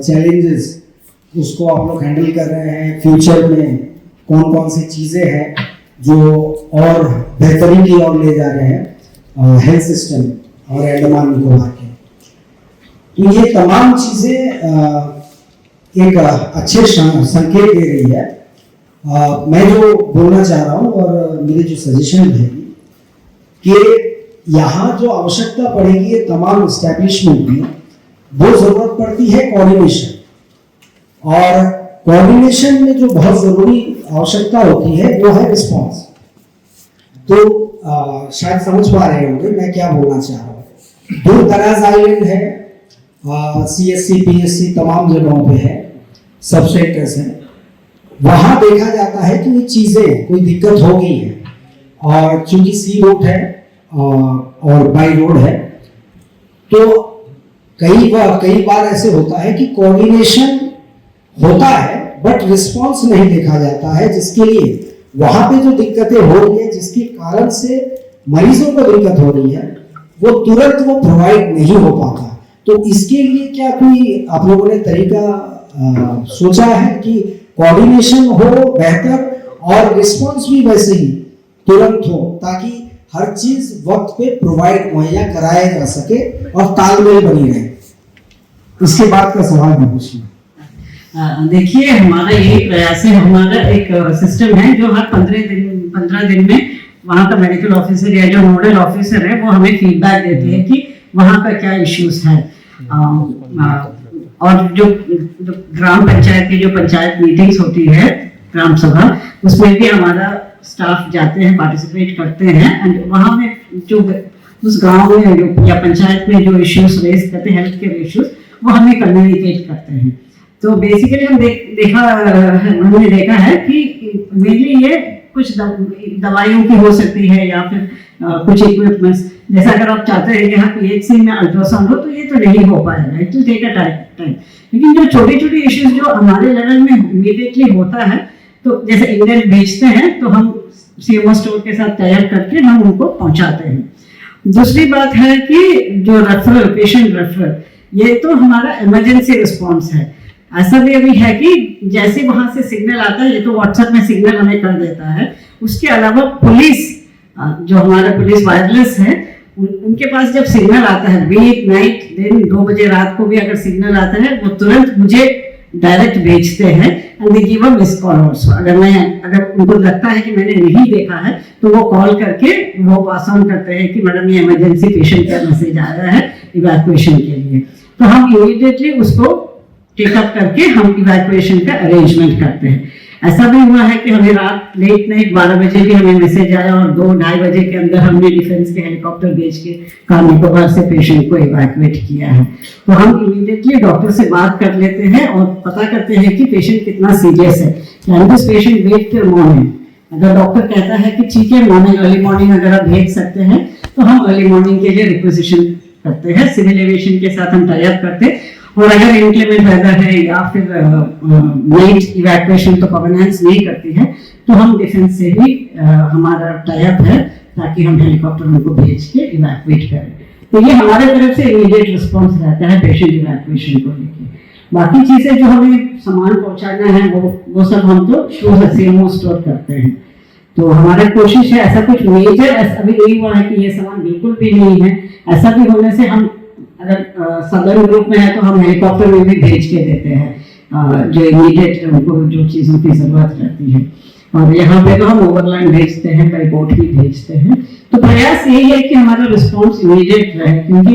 चैलेंजेस उसको आप लोग हैंडल कर रहे हैं. फ्यूचर में कौन कौन सी चीज़ें हैं जो और बेहतरी की ओर ले जा रहे हैं हेल्थ सिस्टम और अंडमान निकोबार के. तो ये तमाम चीज़ें एक अच्छे संकेत दे रही है. मैं जो बोलना चाह रहा हूँ और मेरी जो सजेशन है कि यहाँ जो आवश्यकता पड़ेगी तमाम एस्टैब्लिशमेंट में, वो जरूरत पड़ती है कोऑर्डिनेशन. और कोऑर्डिनेशन में जो बहुत जरूरी आवश्यकता होती है वो है रिस्पांस. तो तो शायद समझ पा रहे होंगे मैं क्या बोलना चाह रहा हूँ। दूर दराज आइलैंड है, CSC PSC तमाम जगहों पे है, सब सेक्टर्स है, वहां देखा जाता है कि ये चीजें कोई दिक्कत हो गई है, और चूंकि सी रोड है और बाई रोड है, तो कई बार ऐसे होता है कि कोऑर्डिनेशन होता है बट रिस्पांस नहीं देखा जाता है, जिसके लिए वहां पे जो दिक्कतें हो रही है, जिसके कारण से मरीजों को दिक्कत हो रही है, वो तुरंत वो प्रोवाइड नहीं हो पाता। तो इसके लिए क्या कोई आप लोगों ने तरीका सोचा है कि कोऑर्डिनेशन हो बेहतर और रिस्पांस भी वैसे ही तुरंत हो, ताकि हर चीज वक्त पे प्रोवाइड मुहैया कराया जा सके और तालमेल बनी रहे? इसके बाद का सवाल मैं पूछूं। देखिए, हमारा यही प्रयास है, हमारा एक सिस्टम है जो हर 15 दिन में वहाँ का मेडिकल ऑफिसर या जो नोडल ऑफिसर है वो हमें फीडबैक देते हैं कि वहाँ का क्या इश्यूज है। और जो ग्राम पंचायत की जो पंचायत मीटिंग्स होती है, ग्राम सभा, उसमें भी हमारा स्टाफ जाते हैं, पार्टिसिपेट करते हैं, एंड वहाँ में जो उस गांव में या पंचायत में जो इश्यूज रेज करते हैं, हेल्थ केयर इश्यूज, वो हमें कम्युनिकेट करते हैं। तो बेसिकली हमने देखा है कि मेनली ये कुछ दवाइयों की हो सकती है या फिर कुछ इक्विपमेंट्स, जैसा अगर आप चाहते हैं कि हाँ PHC में अल्ट्रासाउंड हो, तो ये तो नहीं हो पाएगा, it will take a time. लेकिन जो छोटी छोटी इश्यूज जो हमारे लेवल में इमीडिएटली होता है, तो जैसे इंडियन भेजते हैं तो हम CMO स्टोर के साथ तैयार करके हम उनको पहुंचाते हैं। दूसरी बात है कि जो रेफरल, पेशेंट रेफरल, ये तो हमारा इमरजेंसी रिस्पॉन्स है। ऐसा भी अभी है कि जैसे वहां से सिग्नल आता है, ये तो व्हाट्सएप में सिग्नल हमें कर देता है, उसके अलावा पुलिस, जो हमारा पुलिस वायरलेस है, उनके पास जब सिग्नल आता है, वीक नाइट दिन 2 बजे रात को भी अगर सिग्नल आता है, वो तुरंत मुझे डायरेक्ट भेजते हैं and they give a miss call also. अगर उनको लगता है कि मैंने नहीं देखा है तो वो कॉल करके वो पास ऑन करते हैं कि मैडम ये इमरजेंसी पेशेंट का मैसेज आ रहा है इवैक्यूएशन के लिए, तो हम इमीडिएटली उसको टेकअप करके हम इवैक्यूएशन का अरेंजमेंट करते हैं। ऐसा भी हुआ है कि हमें रात लेट नाइट 12 बजे भी हमें मैसेज आया और 2-2:30 बजे के अंदर हमने डिफेंस के हेलीकॉप्टर भेज के कार निकोबार से पेशेंट को इवैक्यूएट किया है। तो हम इमीडिएटली डॉक्टर से बात कर लेते हैं और पता करते हैं कि पेशेंट कितना सीरियस है। Can this patient wait till morning? अगर डॉक्टर कहता है कि ठीक है, मॉर्निंग अर्ली मॉर्निंग अगर आप भेज सकते हैं, तो हम अर्ली मॉर्निंग के लिए रिक्वेजिशन करते हैं, सिविल एविएशन के साथ हम टाई अप करते हैं। और अगर इनक्लेमेंट वेदर है या फिर नाइट इवैक्यूएशन तो कॉन्वेनेंस नहीं करती है, तो हम डिफेंस से भी हमारा टाई अप है ताकि हम हेलीकॉप्टर उनको भेज के इवैक्यूएट करें। तो ये हमारे तरफ से इमीडिएट रिस्पॉन्स रहता है पेशेंट इवैक्यूएशन को लेकर। बाकी चीजें जो हमें सामान पहुंचाना है वो सब हम तो CMO स्टोर करते हैं। तो हमारी कोशिश है, ऐसा कुछ मेजर अभी नहीं हुआ है कि ये सामान बिल्कुल भी नहीं है। ऐसा भी होने से हम अगर सदर्न ग्रुप में है तो हम हेलीकॉप्टर में भी भेज के देते हैं जो इमीडिएट उनको जो चीज़ों की जरूरत रहती है। और यहाँ पे तो हम ओवरलैंड भेजते हैं, बाई बोट भी भेजते हैं। तो प्रयास यही है कि हमारा रिस्पॉन्स इमीडिएट रहे, क्योंकि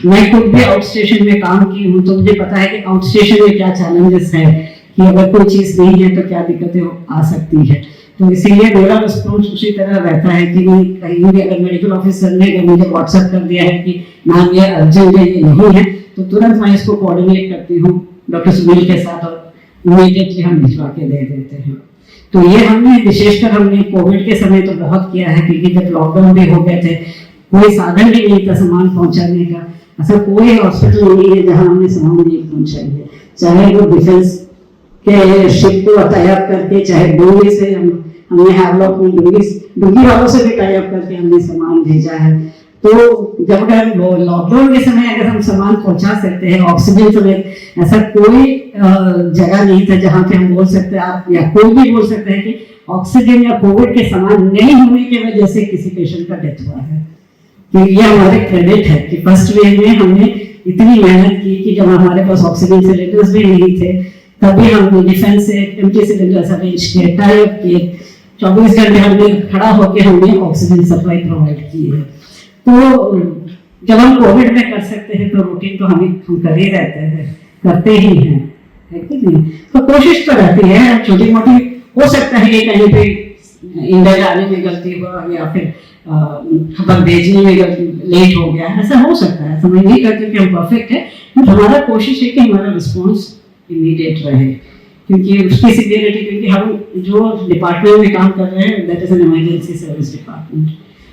मैं खुद भी आउट स्टेशन में काम की हूँ, तो मुझे पता है कि आउट स्टेशन में क्या चैलेंजेस है, कि अगर कोई चीज़ नहीं है तो क्या दिक्कतें आ सकती है। तो इसीलिए मेरा रिस्पॉन्स उसी तरह रहता है कि कहीं भी अगर मेडिकल ऑफिसर ने मुझे व्हाट्सएप कर दिया है कि मैम ये अर्जेंट है, ये नहीं है, तो तुरंत मैं इसको कोऑर्डिनेट करती हूँ डॉक्टर सुनील के साथ और इमीडिएटली हम भिजवा के दे देते हैं। तो ये हमने विशेषकर हमने कोविड के समय तो बहुत किया है, क्योंकि जब लॉकडाउन भी हो गए थे, कोई साधन भी नहीं था सामान पहुँचाने का। ऐसा कोई हॉस्पिटल नहीं है जहाँ हमने सामान नहीं पहुँचाई है, चाहे वो डिफेंस के शिप को टाई अप करके, चाहे डोंगी से हमने हैवलॉक में डोंगी वालों से भी टाई अप करके हमने सामान भेजा है। तो जब अगर लॉकडाउन के समय अगर हम सामान पहुंचा सकते हैं ऑक्सीजन समेत, ऐसा कोई जगह नहीं था जहाँ पे हम बोल सकते हैं, आप या कोई भी बोल सकते हैं कि ऑक्सीजन या कोविड के सामान नहीं होने की वजह से किसी पेशेंट का डेथ हुआ है। तो ये हमारे क्रेडिट है कि फर्स्ट वेव में हमने इतनी मेहनत की कि जब हमारे पास ऑक्सीजन सिलेंडर्स भी नहीं थे, तभी हमने डिफेंस से एम्प्टी सिलेंडर्स अरेंज किए, टाई अप किए, 24 घंटे हमने खड़ा होकर हमने ऑक्सीजन सप्लाई प्रोवाइड की है। तो जब हम कोविड में कर सकते हैं तो रूटीन तो हम कर ही रहते हैं, करते ही हैं, है कि नहीं? तो कोशिश तो रहती है, छोटी मोटी हो सकता है कि कहीं पे इंडिया जाने में गलती हुआ या फिर खबर भेजने में लेट हो गया, ऐसा हो सकता है। तो मैं नहीं कहती कि हम परफेक्ट है, बट हमारा कोशिश है कि हमारा रिस्पॉन्स इमीडिएट रहे, क्योंकि उसकी सिवियरिटी, क्योंकि हम जो डिपार्टमेंट में काम कर रहे हैं that is an emergency service department,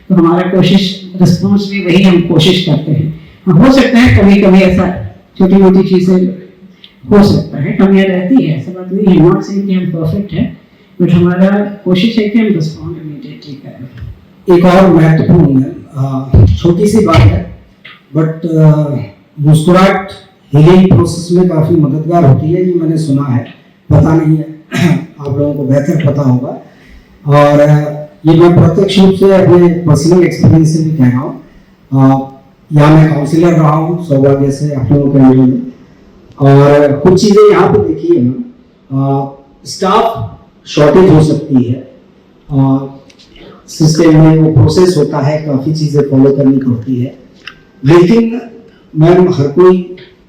तो हमारा कोशिश रिस्पॉन्स भी वही हम कोशिश करते हैं। हो सकता है कभी कभी ऐसा छोटी मोटी चीज़ें हो सकता है, कमियाँ रहती है, ऐसा बात नहीं है, नॉट सेइंग कि हम परफेक्ट है, बट हमारा कोशिश है कि हम रिस्पॉन्ड इमीडिएटली करें। एक और महत्वपूर्ण छोटी सी बात है, बट मुस्कुराहट हीलिंग प्रोसेस में काफ़ी मददगार होती है, ये मैंने सुना है, पता नहीं है आप लोगों को बेहतर पता होगा, और ये मैं प्रत्यक्ष रूप से अपने पर्सनल एक्सपीरियंस से भी कह रहा हूँ। यहाँ मैं काउंसिलर रहा हूँ सौभाग्य से आप लोगों के लिए में, और कुछ चीज़ें यहाँ पे देखी है ना, स्टाफ शॉर्टेज हो सकती है, सिस्टम में वो प्रोसेस होता है, काफ़ी चीज़ें फॉलो करनी पड़ती है, लेकिन मैम हर कोई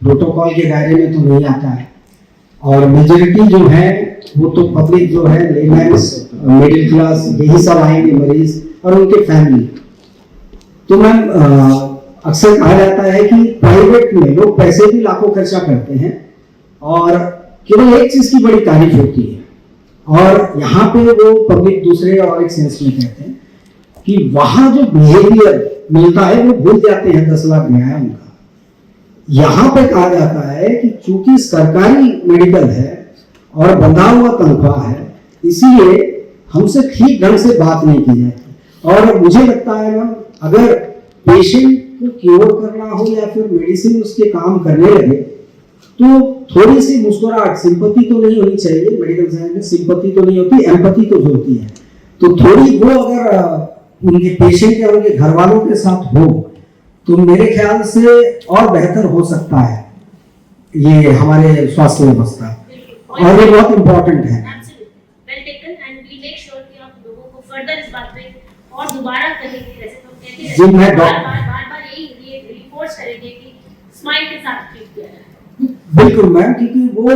प्रोटोकॉल के दायरे में तो नहीं आता है, और मेजोरिटी जो है वो तो पब्लिक जो है, लेमैन्स, मिडिल क्लास, यही सब आएंगे मरीज और उनके फैमिली। तो मैम अक्सर कहा जाता है कि प्राइवेट में लोग पैसे भी लाखों खर्चा करते हैं और केवल एक चीज की बड़ी तारीफ होती है, और यहाँ पे वो पब्लिक दूसरे और एक सेंस में कहते हैं कि वहां जो बिहेवियर मिलता है वो भूल जाते हैं 10 लाख गया है उनका। यहाँ पे कहा जाता है कि चूंकि सरकारी मेडिकल है और बंधा हुआ तनख्वाह है, इसीलिए हमसे ठीक ढंग से बात नहीं की जाती। और मुझे लगता है मैम, अगर पेशेंट को क्योर करना हो या फिर मेडिसिन उसके काम करने लगे तो थोड़ी सी मुस्कुराहट, सिंपैथी तो नहीं होनी चाहिए, मेडिकल साइंस में सिंपैथी तो नहीं होती, एम्पैथी तो होती है, तो थोड़ी वो अगर उनके पेशेंट या उनके घर वालों के साथ हो तो मेरे ख्याल से और बेहतर हो सकता है ये हमारे स्वास्थ्य व्यवस्था, और ये बहुत इम्पोर्टेंट है। Well taken, and we make sure कि आप लोगों को फर्दर इस बात पे और दोबारा कहेंगे, जैसे तो कहते हैं जी, मैं बार यही रिपोर्ट्स करेंगे कि स्माइल के साथ ट्रीट किया जाए। बिल्कुल मैम, क्योंकि वो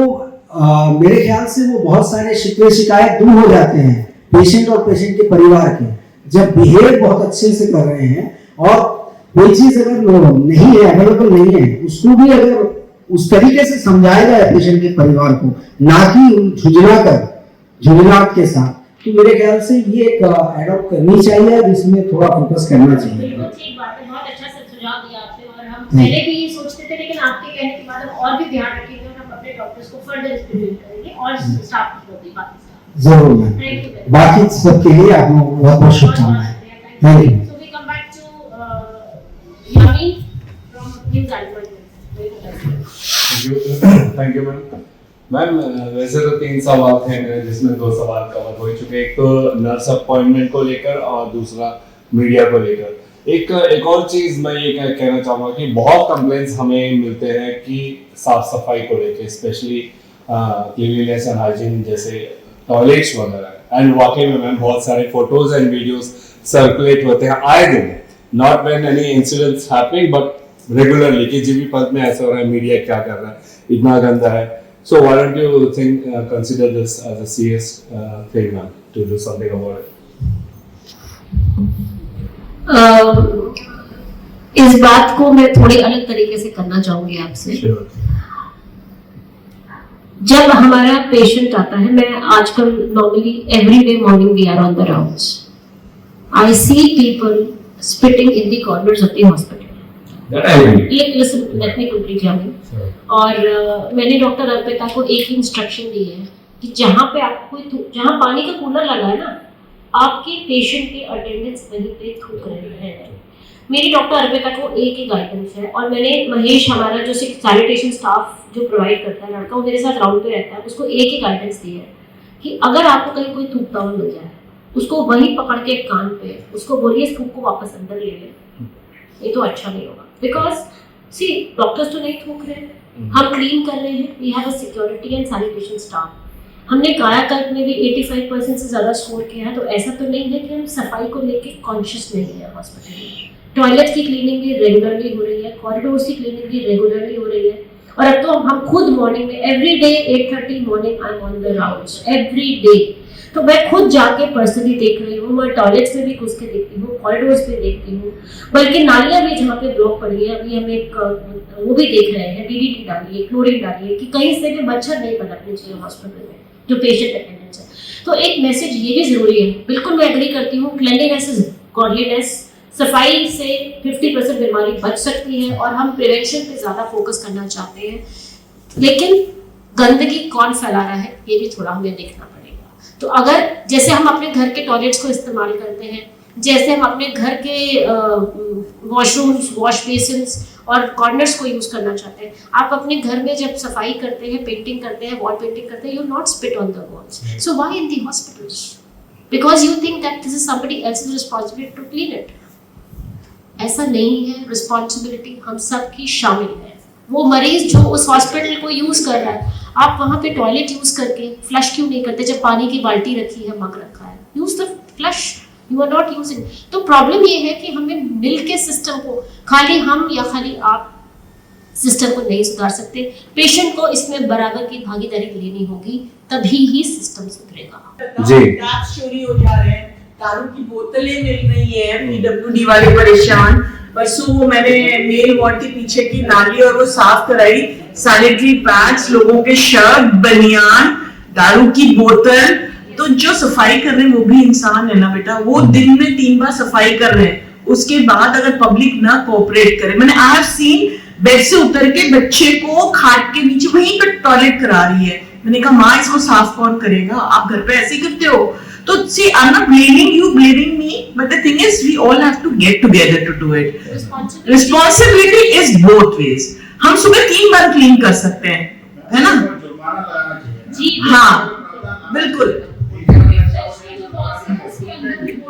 मेरे ख्याल से वो बहुत सारे शिकवे शिकायत दूर हो जाते हैं पेशेंट और पेशेंट के परिवार के, जब बिहेव बहुत अच्छे से कर रहे हैं, और कोई चीज अगर नहीं है, अवेलेबल नहीं है, उसको भी अगर उस तरीके से समझाया जाए पेशेंट के परिवार को, ना कि झुंझुनाहट के साथ, तो मेरे ख्याल से ये एक एडॉप्ट करनी चाहिए, जिसमें थोड़ा फोकस करना चाहिए। बिल्कुल ठीक बात है, बहुत अच्छा सुझाव दिया आपने, और हम पहले भी ये सोचते थे, लेकिन आपके कहने के बाद हम और भी ध्यान रखेंगे और हम अपने डॉक्टर्स को फर्दर इंस्ट्रक्ट करेंगे और स्टाफ को भी बात जरूर मैम। बाकी सबके लिए आपको बहुत बहुत शुभकामनाएं। Thank you. So we come back to Yami from News Advertisement. Thank you ma'am. वैसे तो 3 सवाल थे मेरे, जिसमें 2 सवाल कवर हो चुके, एक तो नर्स अपॉइंटमेंट को लेकर और दूसरा मीडिया को लेकर। एक और चीज मैं ये कहना चाहूँगा कि बहुत कंप्लेंट्स हमें मिलते हैं कि साफ सफाई को लेकर, स्पेशली क्लीनलीनेस एंड हाइजीन, जैसे टॉयलेट्स वगैरह, एंड वाकई में मैम बहुत सारे फोटोज एंड वीडियोस सर्कुलेट होते हैं आए दिन, not when any incidents happening but regularly, कि जीबी पद में ऐसा हो रहा है, मीडिया क्या कर रहा है, इतना गंदा है। So why don't you consider this as a serious thing, man, to do something about it? इस बात को मैं थोड़ी अलग तरीके से करना चाहूंगी आपसे। Sure. जब हमारा पेशेंट आता है, मैं आजकल normally every day morning we are on the rounds, I see people spitting in the corners of the hospital. Listen, let me complete, Yami. और मैंने डॉक्टर अर्पिता को एक ही इंस्ट्रक्शन दी है कि जहाँ पे आपको जहाँ पानी का कूलर लगा है ना, आपके पेशेंट के अटेंडेंस वहीं पे थूक रहे हैं। मेरी डॉक्टर अर्पिता को एक ही गाइडेंस है, और मैंने महेश, हमारा जो सैनिटेशन स्टाफ जो प्रोवाइड करता है, लड़का वो मेरे साथ राउंड पे रहता है, उसको एक ही गाइडेंस दी है कि अगर आपको कहीं कोई थूकता हुआ मिल जाए, उसको वहीं पकड़ के कान पे उसको बोलिए थूक को वापस अंदर ले ले, ये तो अच्छा नहीं होगा। बिकॉज सी डॉक्टर्स तो नहीं थूक रहे, हम क्लीन कर रहे हैं, we have a security and sanitation staff. हमने कायाकल्प में भी 85% से ज़्यादा स्कोर किया है, तो ऐसा तो नहीं है कि हम सफाई को लेके कॉन्शियस नहीं है हॉस्पिटल में। टॉयलेट की क्लीनिंग भी रेगुलरली हो रही है, कॉरिडोर्स की क्लीनिंग भी रेगुलरली हो रही है, और अब तो हम खुद मॉर्निंग में every day 8:30 morning I am on the rounds every day. तो मैं खुद जाके पर्सनली देख रही हूँ, मैं टॉयलेट्स में भी घुस के देखती हूँ, कॉरिडोर्स में देखती हूँ, बल्कि नालियाँ भी जहाँ पे ब्लॉक पड़ी है अभी हम एक वो भी देख रहे हैं, डीडीटी डालिए, क्लोरीन डालिए कि कहीं से भी मच्छर नहीं पनपने चाहिए हॉस्पिटल में जो पेशेंट अटेंडेंस है। तो एक मैसेज ये भी जरूरी है, बिल्कुल मैं एग्री करती हूँ, क्लेanलीनेस इज गॉडलीनेस, सफाई से 50% बीमारी बच सकती है और हम प्रिवेंशन पे ज़्यादा फोकस करना चाहते हैं, लेकिन गंदगी कौन फैला रहा है ये भी थोड़ा हमें देखना पड़ेगा। तो अगर जैसे हम अपने घर के टॉयलेट्स को इस्तेमाल करते हैं, जैसे हम अपने घर के वॉशरूम्स, वॉश बेसिन्स और कॉर्नर्स को यूज़ करना चाहते हैं, आप अपने घर में जब सफाई करते हैं, पेंटिंग करते हैं, वॉल पेंटिंग करते हैं, you not spit on the walls, so why in the hospitals? Because you think that this is somebody else's responsibility to clean it. ऐसा नहीं है, रिस्पॉन्सिबिलिटी हम सब की शामिल है। वो मरीज जो उस हॉस्पिटल को यूज कर रहा है, आप वहाँ पे टॉयलेट यूज करके फ्लश क्यों नहीं करते जब पानी की बाल्टी रखी है, मग रखा है? Use the flush, you are not using. तो प्रॉब्लम ये है कि हमें मिल के सिस्टम को, खाली हम या खाली आप सिस्टम को नहीं सुधार सकते, पेशेंट को इसमें बराबर की भागीदारी लेनी होगी, तभी ही सिस्टम सुधरेगा। जी, चोरी हो जा रहे हैं, दारू की बोतलें मिल रही है, पीडब्ल्यूडी वाले परेशान। परसों वो मैंने मेल वार्ड के पीछे की नाली और वो साफ कराई, सैनिटरी पैड्स, लोगों के शर्ट, बनियान, दारू की बोतल। तो जो सफाई कर रहे हैं वो भी इंसान है ना बेटा, वो दिन में 3 बार सफाई कर रहे हैं, उसके बाद अगर पब्लिक ना कोऑपरेट करे, मैंने आई हैव सीन बेड से उतर के बच्चे को खाट के नीचे वहीं पर टॉयलेट करा रही है। मैंने कहा माँ इसको साफ कौन करेगा, आप घर पे ऐसे ही करते हो। तो see, I'm not blaming you, blaming me, but the thing is, we all have to get together to do it. Responsibility is both ways. हम सुबह 3 बार क्लीन कर सकते हैं, है ना? जी हाँ, बिल्कुल।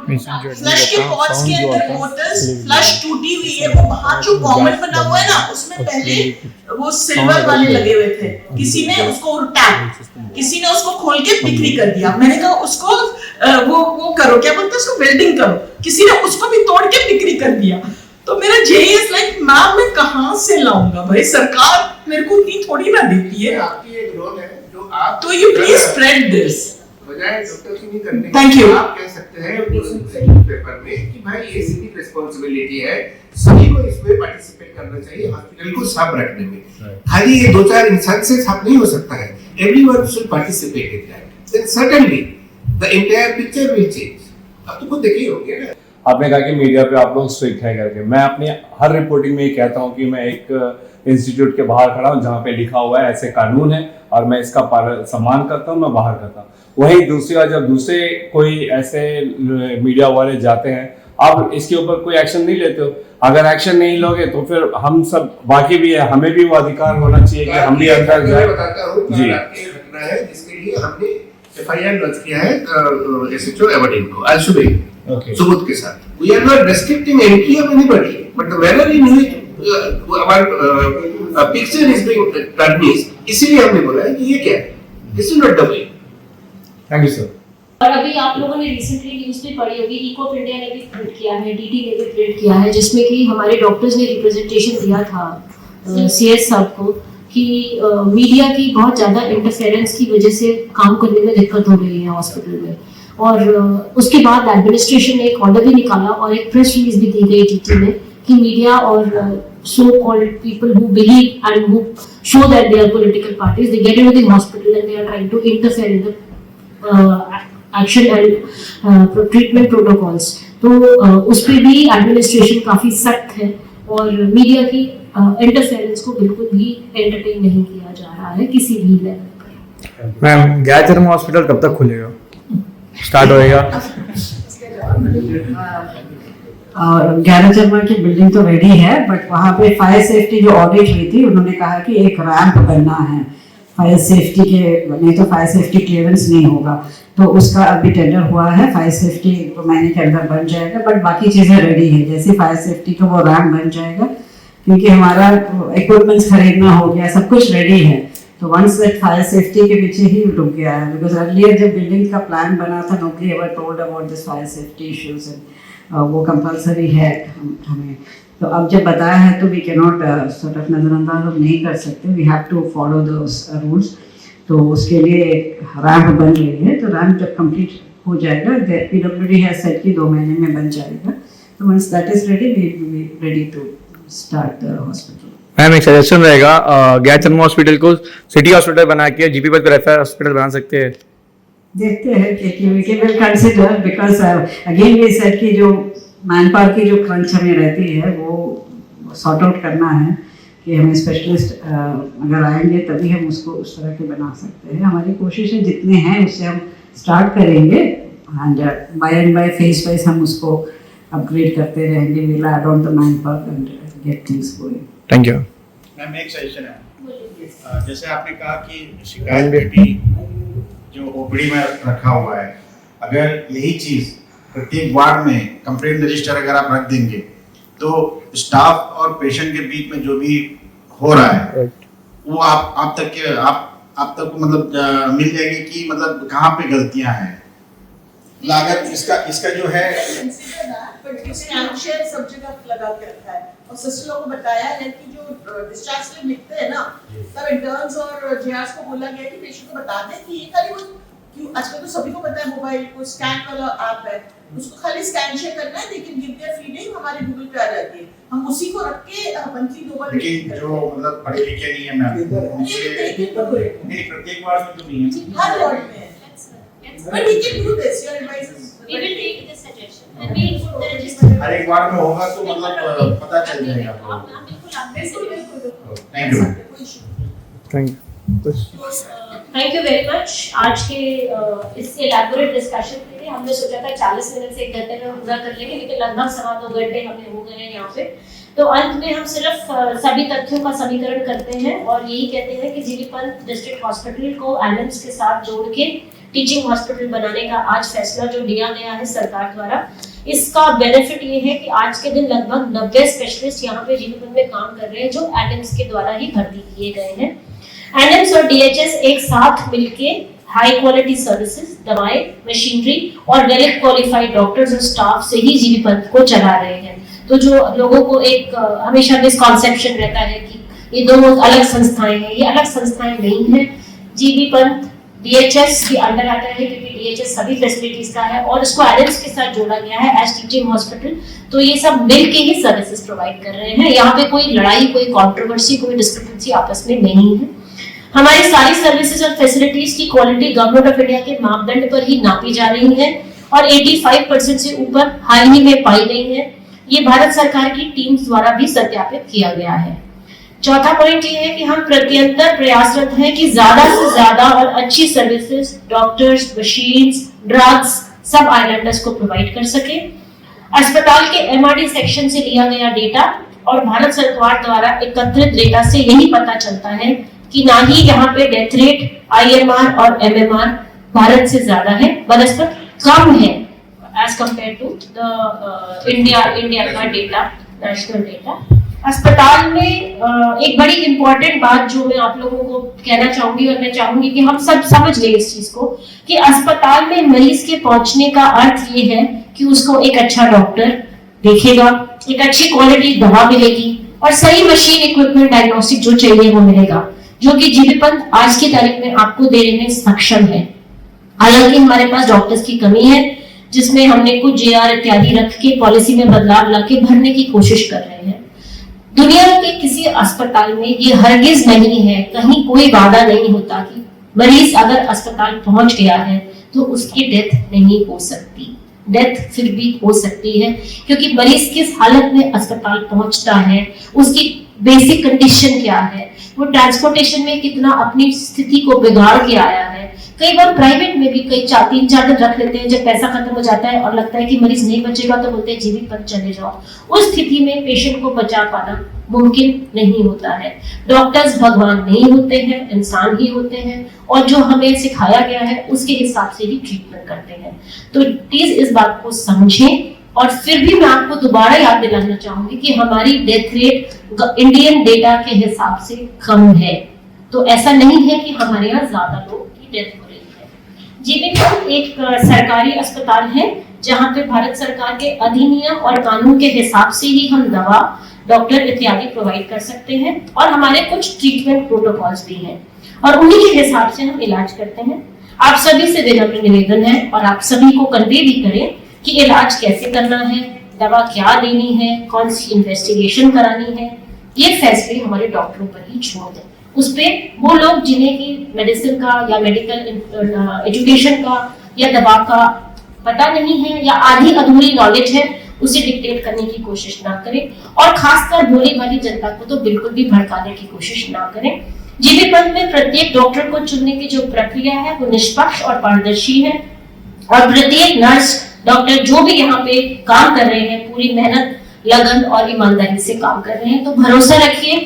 फ्लश के पॉट्स के अंदर बोतल्स, फ्लश टूटी हुई है, वो बाहर जो कॉमन बना हुआ है ना, उसमें पहले वो सिल्वर वाले लगे हुए थे, किसी ने उसको उल्टा, किसी ने उसको खोल के बिक्री कर दिया। मैंने कहा उसको वो करो, क्या बोलते हैं उसको, वेल्डिंग करो, किसी ने उसको भी तोड़ के बिक्री कर दिया। तो मेरा जेई इज लाइक मैम मैं कहाँ से लाऊंगा भाई, सरकार मेरे को इतनी थोड़ी ना देती है। आपकी एक रोल है जो आप, तो यू प्लीज स्प्रेड दिस, बजाय डॉक्टर की नहीं करने Thank you. आप कह सकते हैं पेपर में कि भाई ये सिविक रिस्पांसिबिलिटी है, सभी को इसमें पार्टिसिपेट करना चाहिए, हॉस्पिटल को साफ रखने में। खाली ये 2-4 इंसान से साफ नहीं हो सकता है, everyone should participate in that, then certainly the entire picture will change. आप तो खुद देखे होंगे ना। आपने कहा कि मीडिया पे आप लोग स्ट्रिक्ट है करके, मैं अपनी हर रिपोर्टिंग में ये कहता हूँ कि मैं एक इंस्टीट्यूट के बाहर खड़ा हूँ जहाँ पे लिखा हुआ है ऐसे कानून है और मैं इसका सम्मान करता हूँ, मैं बाहर करता हूँ। वहीं दूसरी बात, जब दूसरे कोई ऐसे मीडिया वाले जाते हैं, आप इसके ऊपर कोई एक्शन नहीं लेते हो। अगर एक्शन नहीं लोगे तो फिर हम सब बाकी भी है, हमें भी वो अधिकार होना चाहिए कि हम भी अंदर जाए। जी, घटना है जिसके लिए हमने एफआईआर दर्ज किया है एसएचओ एबरडीन को आज सुबह सबूत के साथ। We are not restricting entry of anybody, but the manner in which our picture is being tarnish, इसीलिए हमने बोला है कि ये क्या है, this is not the way. Thank you sir. और अभी आप लोगों ने रिसेंटली न्यूज़ में पढ़ी होगी, इको इंडिया ने भी प्रिंट किया है, डीटी ने भी प्रिंट किया है, जिसमें कि हमारे डॉक्टर्स ने रिप्रेजेंटेशन दिया था सीएस साहब को कि मीडिया की बहुत ज़्यादा इंटरफेरेंस की वजह से काम करने में दिक्कत हो रही है हॉस्पिटल में। और उसके बाद एडमिनिस्ट्रेशन ने एक ऑर्डर भी निकाला और एक प्रेस रिलीज भी दी गई डीटी में कि मीडिया और so called people who believe and who show that they are political parties, they get into the hospital and they are trying to interfere in the action and treatment protocols. तो उस पर भी एडमिनिस्ट्रेशन काफ़ी सख्त है और मीडिया की इंटरफेरेंस को बिल्कुल भी एंटरटेन नहीं किया जा रहा है किसी भी लेवल पर। मैम गैचरम हॉस्पिटल कब तक खुलेगा, स्टार्ट होएगा? और 11 चरमा की बिल्डिंग तो रेडी है, बट वहाँ पे फायर सेफ्टी जो ऑडिट हुई थी उन्होंने कहा कि एक रैंप बनना है फायर सेफ्टी के, नहीं तो फायर सेफ्टी क्लियरेंस नहीं होगा। तो उसका अभी टेंडर हुआ है, फायर सेफ्टी 2 महीने के अंदर बन जाएगा, बट बाकी चीज़ें रेडी है। जैसे फायर सेफ्टी का वो रैंप बन जाएगा, क्योंकि हमारा इक्विपमेंट्स खरीदना हो गया, सब कुछ रेडी है। तो वंस दैट फायर सेफ्टी के पीछे ही रुक गया है, बिकॉज अर्लियर जब बिल्डिंग का प्लान बना था, nobody ever told about this fire safety issues, वो कंपलसरी है हमें। तो अब जब बताया है तो we can not sort of नज़रअंदाज हम नहीं कर सकते, we have to follow those rules. तो उसके लिए एक रैम्प बन रही है, तो रैम्प जब कंप्लीट हो जाएगा, PWD हैज सेड कि 2 महीने में बन जाएगा। तो once that is ready we will be ready to start the hospital. Ma'am एक सजेशन रहेगा, गैचन हॉस्पिटल को सिटी हॉस्पिटल बना के GP पर रेफर हॉस्पिटल बना सकते हैं। देखते हैं कि we can consider, because again we said कि जो मैन पावर की जो क्रंच हमें रहती है वो सॉर्ट आउट करना है कि हमें स्पेशलिस्ट अगर आएंगे तभी हम उसको उस तरह के बना सकते हैं। हमारी कोशिश है जितने हैं उससे हम स्टार्ट करेंगे एंड बाय फेज वाइज हम उसको अपग्रेड करते रहेंगे। We will add on the manpower and get things going. Thank you ma'am. एक सजेशन है, जैसे आपने कहा कि शिकायत पेटी जो ओपीडी में रखा हुआ है, अगर यही चीज प्रत्येक वार्ड में कंप्लेंट रजिस्टर अगर आप रख देंगे तो स्टाफ और पेशेंट के बीच में जो भी हो रहा है वो आप तक मतलब मिल जाएगी कि मतलब कहाँ पे गलतियां हैं। लागत इसका जो है शेयर सब जगह लगा के रखा है और सिस्टर लोगों को बताया है कि जो डिस्चार्ज स्लिप लिखते हैं ना, तब इंटर्न्स और जेआरएस को बोला गया कि पेशेंट को बता दें कि ये खाली वो क्यों आजकल तो सभी को पता है मोबाइल को स्कैन वाला ऐप है, उसको खाली स्कैन शेयर करना है, लेकिन गिव देयर फी नहीं हमारे गूगल पे आ जाती है, हम उसी को रख के मंथली 2 बार। लेकिन जो मतलब पढ़े लिखे नहीं है मैम, नहीं प्रत्येक वार्ड में तो नहीं है, हर वार्ड में है। But you can do this, your advice is We will take this suggestion and we will put the register. हर एक वार्ड में होगा तो मतलब पता चल जाएगा। Thank you. Thank you. Thank you very much. आज के इस एलैबोरेट डिस्कशन के लिए हमने सोचा था 40 मिनट से 1 घंटे में हम पूरा कर लेंगे, लेकिन लगभग 2.25 घंटे हमें हो गए हैं यहाँ पे। तो अंत में हम सिर्फ सभी तथ्यों का समीकरण करते हैं और यही कहते हैं कि जीबी पंत डिस्ट्रिक्ट हॉस्पिटल को एलएम्स के साथ जोड़ के टीचिंग हॉस्पिटल बनाने का आज फैसला जो लिया गया है सरकार द्वारा, इसका बेनिफिट ये है कि आज के दिन लगभग 90 स्पेशलिस्ट यहाँ पे जीबी पंत में काम कर रहे हैं जो एलएम्स के द्वारा ही भर्ती किए गए हैं। एलएम्स और डीएचएस एक साथ मिलके हाई क्वालिटी सर्विसेज, दवाएं, मशीनरी और वेल क्वालिफाइड डॉक्टर्स और स्टाफ से ही जीबी पंत को चला रहे हैं। तो जो लोगों को एक हमेशा मिसकॉन्सेप्शन रहता है कि ये दोनों अलग संस्थाएं हैं, ये अलग संस्थाएं नहीं है। जीबी पंत डीएचएस के अंडर आता है क्योंकि डीएचएस सभी फैसिलिटीज का है और इसको एलएम्स के साथ जोड़ा गया है एज टीचिंग हॉस्पिटल। तो ये सब मिलके ही सर्विसेज प्रोवाइड कर रहे हैं। यहाँ पे कोई लड़ाई, कोई कंट्रोवर्सी, कोई डिस्क्रिपेंसी आपस में नहीं है। हमारी सारी सर्विसेज और फैसिलिटीज की क्वालिटी गवर्नमेंट ऑफ इंडिया के मापदंड पर ही नापी जा रही है और 85% से ऊपर हाल ही में पाई गई है। ये भारत सरकार की टीम्स द्वारा भी सत्यापित किया गया है। चौथा पॉइंट ये है कि हम प्रत्यंतर प्रयासरत हैं कि ज्यादा से ज्यादा और अच्छी सर्विसेज, डॉक्टर्स, मशीन्स, ड्रग्स सब आइलैंडर्स को प्रोवाइड कर सके। अस्पताल के एमआरडी सेक्शन से लिया गया डेटा और भारत सरकार द्वारा एकत्रित डेटा से यही पता चलता है कि ना ही यहाँ पे डेथ रेट, आईएमआर और एमएमआर भारत से ज्यादा है, बनस्पत कम है as compare to the India का डेटा, नेशनल डेटा। अस्पताल में एक बड़ी इंपॉर्टेंट बात जो मैं आप लोगों को कहना चाहूंगी और मैं चाहूंगी कि हम सब समझ लें इस चीज को कि अस्पताल में मरीज के पहुंचने का अर्थ ये है कि उसको एक अच्छा डॉक्टर देखेगा, एक अच्छी क्वालिटी दवा मिलेगी और सही मशीन, इक्विपमेंट, डायग्नोस्टिक जो चाहिए वो मिलेगा, जो कि जीबी पंत आज की तारीख में आपको देने में सक्षम है। हालांकि हमारे पास डॉक्टर्स की कमी है जिसमें हमने कुछ जेआर इत्यादि रख के पॉलिसी में बदलाव लाके भरने की कोशिश कर रहे हैं। दुनिया के किसी अस्पताल में ये हरगिज नहीं है, कहीं कोई वादा नहीं होता कि मरीज अगर अस्पताल पहुंच गया है तो उसकी डेथ नहीं हो सकती। डेथ फिर भी हो सकती है क्योंकि मरीज किस हालत में अस्पताल पहुंचता है, उसकी बेसिक कंडीशन क्या है, वो ट्रांसपोर्टेशन में कितना अपनी स्थिति को बिगाड़ के आया है। कई बार प्राइवेट में भी कई 3-4 दिन रख लेते हैं, जब पैसा खत्म हो जाता है और लगता है कि मरीज नहीं बचेगा तो बोलते हैं जीबी पंत चले जाओ। उस स्थिति में पेशेंट को बचा पाना मुमकिन नहीं होता है। डॉक्टर्स भगवान नहीं होते हैं, इंसान ही होते हैं और जो हमें सिखाया गया है उसके हिसाब से ही ट्रीटमेंट करते हैं। तो प्लीज इस बात को समझें। और फिर भी मैं आपको दोबारा याद दिलाना चाहूंगी कि हमारी डेथ रेट इंडियन डेटा के हिसाब से कम है। तो ऐसा नहीं है कि हमारे यहाँ ज्यादा लोग की डेथ हो रही है। जीबी पंत एक सरकारी अस्पताल है जहाँ पे भारत सरकार के अधिनियम और कानून के हिसाब से ही हम दवा, डॉक्टर इत्यादि प्रोवाइड कर सकते हैं और हमारे कुछ ट्रीटमेंट प्रोटोकॉल्स भी हैं और उन्हीं के हिसाब से हम इलाज करते हैं। आप सभी से विनम्र निवेदन है और आप सभी को कन्वे भी करें कि इलाज कैसे करना है, दवा क्या देनी है, कौन सी इन्वेस्टिगेशन करानी है, ये फैसले हमारे डॉक्टरों पर ही छोड़ दें। उस पे वो लोग जिन्हें की मेडिसिन का या मेडिकल एजुकेशन का या दवा का पता नहीं है या आधी अधूरी नॉलेज है, उसे डिक्टेट करने की कोशिश ना करें और खासकर भोली भाली जनता को तो बिल्कुल भी भड़काने की कोशिश ना करें। जीबी पंथ में प्रत्येक डॉक्टर को चुनने की जो प्रक्रिया है वो निष्पक्ष और पारदर्शी है और प्रत्येक नर्स, डॉक्टर जो भी यहाँ पे काम कर रहे हैं पूरी मेहनत, लगन और ईमानदारी से काम कर रहे हैं। तो भरोसा रखिए,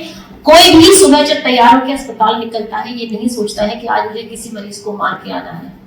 कोई भी सुबह जब तैयार होकर अस्पताल निकलता है ये नहीं सोचता है कि आज मुझे किसी मरीज को मार के आना है।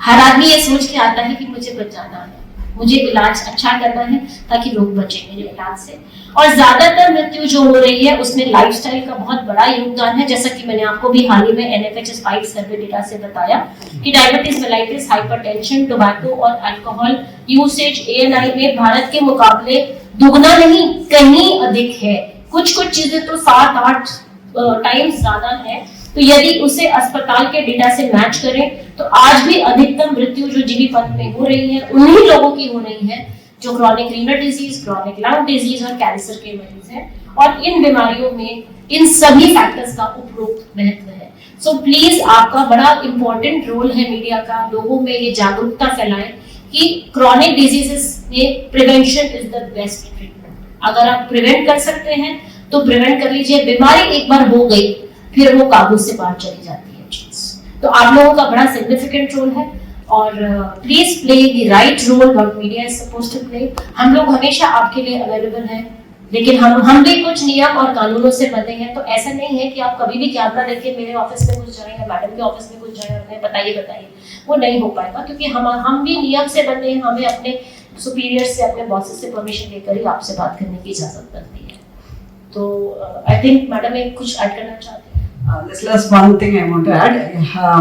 हर आदमी ये सोच के आता है कि मुझे बचाना है, मुझे इलाज अच्छा करना है ताकि लोग बचे मेरे इलाज से। और ज्यादातर मृत्यु जो हो रही है उसमें लाइफस्टाइल का बहुत बड़ा योगदान है, जैसा कि मैंने आपको भी हाल ही में NFH स्पाइक सर्वे डेटा से बताया कि डायबिटीज, मेलाइटिस, हाइपरटेंशन, टोबैको और अल्कोहल यूसेज ANI में भारत के मुकाबले दुगना नहीं कहीं अधिक है। कुछ चीजें तो 7-8 टाइम्स ज्यादा है। तो यदि उसे अस्पताल के डेटा से मैच करें तो आज भी अधिकतम मृत्यु जो जीबी पंथ में हो रही है उन्हीं लोगों की हो रही है जो chronic renal disease, chronic lung disease और कैंसर के मरीज हैं। और इन बीमारियों में इन सभी फैक्टर्स का उपरोक्त महत्व है। सो प्लीज आपका बड़ा इंपॉर्टेंट रोल है मीडिया का, लोगों में ये जागरूकता फैलाएं कि क्रॉनिक डिजीजेस में prevention is the best treatment. अगर आप प्रिवेंट कर सकते हैं तो प्रिवेंट कर लीजिए। बीमारी एक बार हो गई फिर वो काबू से बाहर चली जाती है चीज। तो आप लोगों का बड़ा सिग्निफिकेंट रोल है और please play the right role what media is supposed to play. हम लोग हमेशा आपके लिए अवेलेबल हैं, लेकिन हम भी कुछ नियम और कानूनों से बंधे हैं। तो ऐसा नहीं है कि आप कभी भी कैमरा लेके मेरे ऑफिस में घुस जाएं या मैडम के ऑफिस में घुस जाएं और बताइए, वो नहीं हो पाएगा क्योंकि हम भी नियम से बंधे हैं। हमें अपने सुपीरियर से, अपने बॉसेस से परमिशन लेकर ही आपसे बात करने की इजाजत बनती है। तो आई थिंक मैडम एक कुछ ऐड करना चाहते हैं। This last one thing I want to add.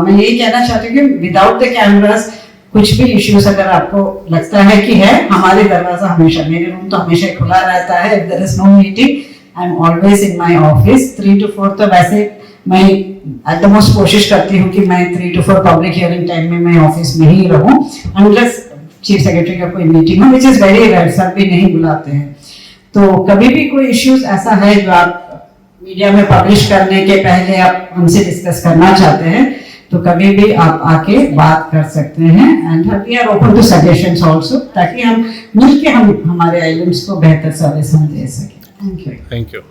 मैं यही कहना चाहती हूँ कि विदाउट द कैमरास कुछ भी इश्यूज अगर आपको लगता है कि है, हमारे दरवाजा हमेशा, मेरे रूम तो हमेशा खुला रहता है। If there is no meeting, I am always in my office 3 to 4। तो वैसे मैं एट द मोस्ट कोशिश करती हूँ कि मैं 3 to 4 पब्लिक हियरिंग टाइम में मैं ऑफिस में ही रहूँ, अनलेस चीफ सेक्रेटरी का कोई मीटिंग हो, which is very rare, sir भी नहीं बुलाते हैं। तो कभी भी कोई इश्यूज ऐसा है जो आप मीडिया में पब्लिश करने के पहले आप हमसे डिस्कस करना चाहते हैं तो कभी भी आप आके बात कर सकते हैं। And we are open to suggestions also, ताकि हम मिलके हम हमारे आइलैंड्स को बेहतर सर्विस हम दे सकें। Thank you.